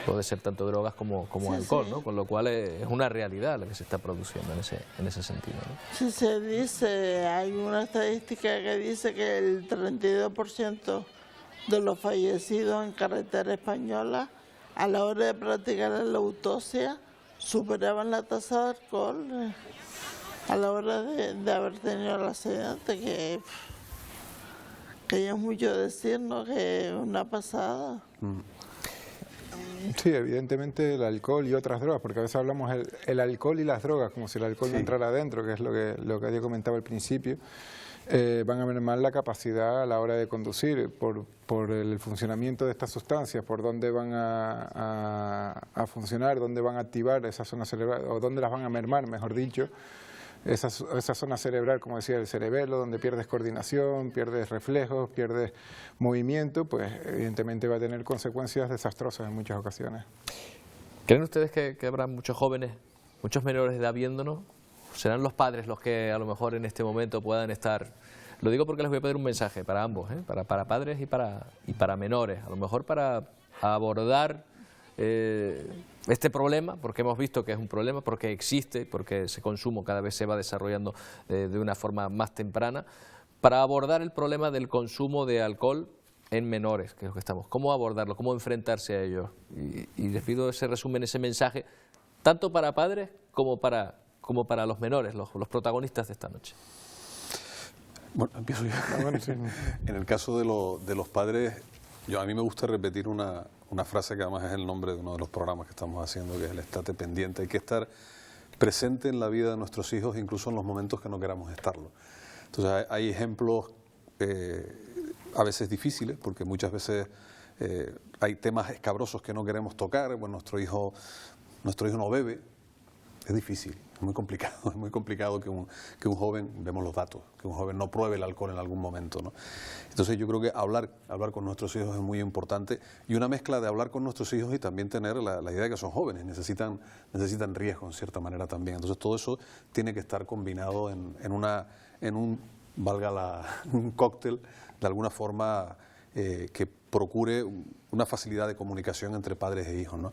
puede ser tanto drogas como alcohol, ¿no? Con lo cual es una realidad la que se está produciendo en ese sentido, ¿no? Sí, se dice, hay una estadística que dice que el 32% de los fallecidos en carretera española a la hora de practicar la autopsia superaban la tasa de alcohol a la hora de haber tenido el accidente, que ya es mucho decir, ¿no? Que es una pasada. Sí, evidentemente el alcohol y otras drogas, porque a veces hablamos el alcohol y las drogas, como si el alcohol no entrara adentro, que es lo que yo comentaba al principio, van a mermar la capacidad a la hora de conducir por el funcionamiento de estas sustancias, por dónde van a funcionar, dónde van a activar esas zonas cerebrales, o dónde las van a mermar, mejor dicho. Esa zona cerebral, como decía, el cerebelo, donde pierdes coordinación, pierdes reflejos, pierdes movimiento, pues evidentemente va a tener consecuencias desastrosas en muchas ocasiones. ¿Creen ustedes que habrá muchos jóvenes, muchos menores de edad viéndonos? ¿Serán los padres los que a lo mejor en este momento puedan estar? Lo digo porque les voy a pedir un mensaje para ambos, para padres y para menores, a lo mejor para abordar este problema, porque hemos visto que es un problema, porque existe, porque ese consumo cada vez se va desarrollando de una forma más temprana, para abordar el problema del consumo de alcohol en menores, que es lo que estamos. ¿Cómo abordarlo? ¿Cómo enfrentarse a ello? Y les pido ese resumen, ese mensaje, tanto para padres como para los menores, los protagonistas de esta noche. Bueno, empiezo yo. Bueno, sí. En el caso de los padres, a mí me gusta repetir una frase que además es el nombre de uno de los programas que estamos haciendo, que es el estate pendiente. Hay que estar presente en la vida de nuestros hijos, incluso en los momentos que no queramos estarlo. Entonces hay ejemplos a veces difíciles, porque muchas veces hay temas escabrosos que no queremos tocar. Bueno, nuestro hijo no bebe, es difícil. Es muy complicado que un joven, vemos los datos, que un joven no pruebe el alcohol en algún momento, ¿no? Entonces yo creo que hablar con nuestros hijos es muy importante, y una mezcla de hablar con nuestros hijos y también tener la idea de que son jóvenes, necesitan riesgo en cierta manera también. Entonces todo eso tiene que estar combinado en un cóctel de alguna forma que procure una facilidad de comunicación entre padres e hijos, ¿no?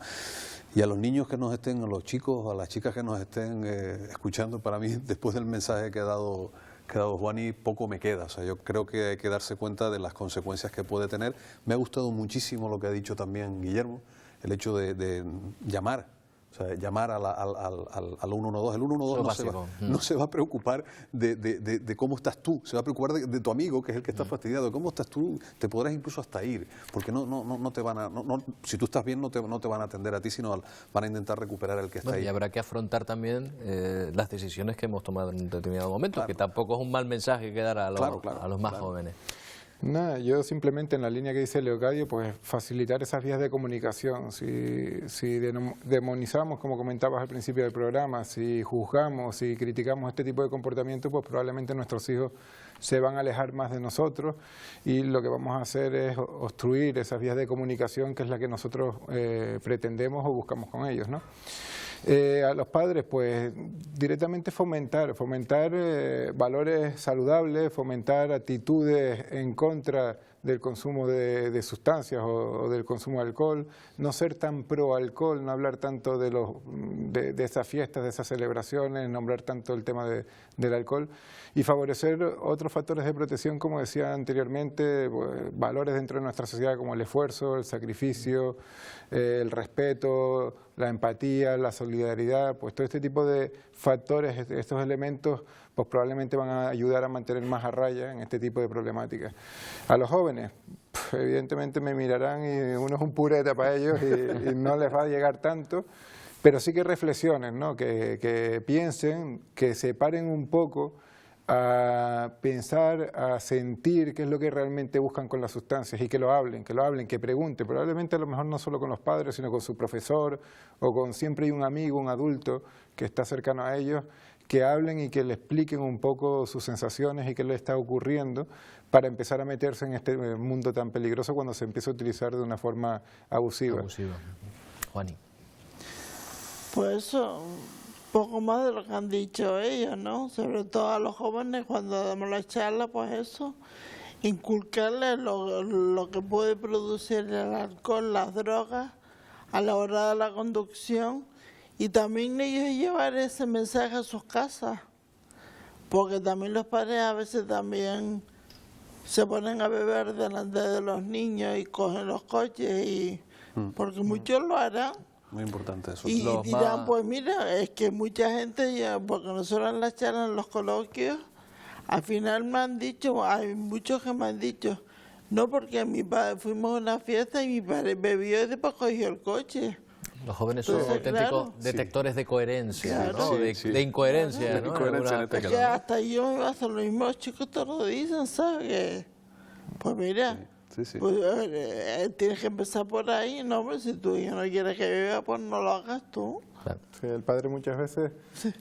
Y a los niños que nos estén, a los chicos, a las chicas que nos estén escuchando, para mí, después del mensaje que ha dado Juani, poco me queda. O sea, yo creo que hay que darse cuenta de las consecuencias que puede tener. Me ha gustado muchísimo lo que ha dicho también Guillermo, el hecho de llamar O sea, llamar al 112. El 112 no se va a preocupar de cómo estás tú, se va a preocupar de tu amigo, que es el que está fastidiado. ¿Cómo estás tú? Te podrás incluso hasta ir, porque no te van a... si tú estás bien, no te van a atender a ti, sino van a intentar recuperar al que está ahí. Y habrá que afrontar también las decisiones que hemos tomado en un determinado momento, que tampoco es un mal mensaje que dar a los más jóvenes. Nada, yo simplemente en la línea que dice Leocadio, pues facilitar esas vías de comunicación. Si demonizamos, como comentabas al principio del programa, si juzgamos, si criticamos este tipo de comportamiento, pues probablemente nuestros hijos se van a alejar más de nosotros y lo que vamos a hacer es obstruir esas vías de comunicación, que es la que nosotros pretendemos o buscamos con ellos, ¿no? A los padres, pues directamente fomentar valores saludables, fomentar actitudes en contra del consumo de sustancias o del consumo de alcohol, no ser tan pro alcohol, no hablar tanto de esas fiestas, de esas celebraciones, no hablar tanto del tema del alcohol y favorecer otros factores de protección, como decía anteriormente, pues, valores dentro de nuestra sociedad como el esfuerzo, el sacrificio, el respeto, la empatía, la solidaridad, pues todo este tipo de factores, estos elementos, pues probablemente van a ayudar a mantener más a raya en este tipo de problemáticas. A los jóvenes, evidentemente me mirarán y uno es un pureta para ellos y no les va a llegar tanto, pero sí que reflexionen, ¿no? Que piensen, que se paren un poco a pensar, a sentir qué es lo que realmente buscan con las sustancias y que lo hablen, que pregunten, probablemente a lo mejor no solo con los padres, sino con su profesor o con siempre hay un amigo, un adulto que está cercano a ellos, que hablen y que le expliquen un poco sus sensaciones y qué le está ocurriendo para empezar a meterse en este mundo tan peligroso cuando se empieza a utilizar de una forma abusiva. Juani. Pues eso, poco más de lo que han dicho ellos, ¿no? Sobre todo a los jóvenes cuando damos la charla, pues eso, inculcarles lo que puede producir el alcohol, las drogas a la hora de la conducción y también ellos llevar ese mensaje a sus casas, porque también los padres a veces también se ponen a beber delante de los niños y cogen los coches y porque muchos lo harán. Muy importante eso. Y dirán, pues mira, es que mucha gente ya, porque nosotros en las charlas, en los coloquios, al final me han dicho, hay muchos que me han dicho, no, porque mi padre fuimos a una fiesta y mi padre bebió y después cogió el coche. Los jóvenes son auténticos detectores de coherencia, ¿no? De incoherencia, ¿no? Es que hasta yo me pasa lo mismo, los chicos te lo dicen, ¿sabes? Pues mira, pues, tienes que empezar por ahí, ¿no? Pues si tu hijo no quiere que beba, pues no lo hagas tú. Sí, el padre muchas veces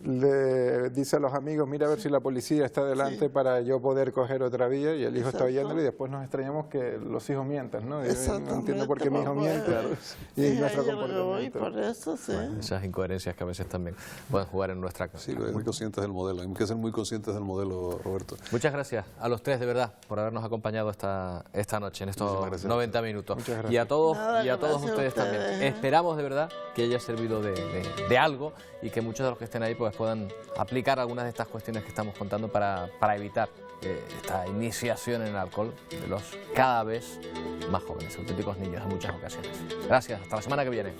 le dice a los amigos, mira a ver si la policía está delante para yo poder coger otra vía, y el hijo está oyéndolo y después nos extrañamos que los hijos mientan, ¿no? Yo no entiendo por qué mi hijo miente y nuestro comportamiento. Por eso, esas incoherencias que a veces también pueden jugar en nuestra casa. Sí, muy conscientes del modelo, hay que ser muy conscientes del modelo, Roberto. Muchas gracias a los tres, de verdad, por habernos acompañado esta noche, en estos 90 minutos. Y a todos, ustedes también. Esperamos de verdad que haya servido de algo y que muchos de los que estén ahí pues puedan aplicar algunas de estas cuestiones que estamos contando para evitar esta iniciación en el alcohol de los cada vez más jóvenes, auténticos niños en muchas ocasiones. Gracias, hasta la semana que viene.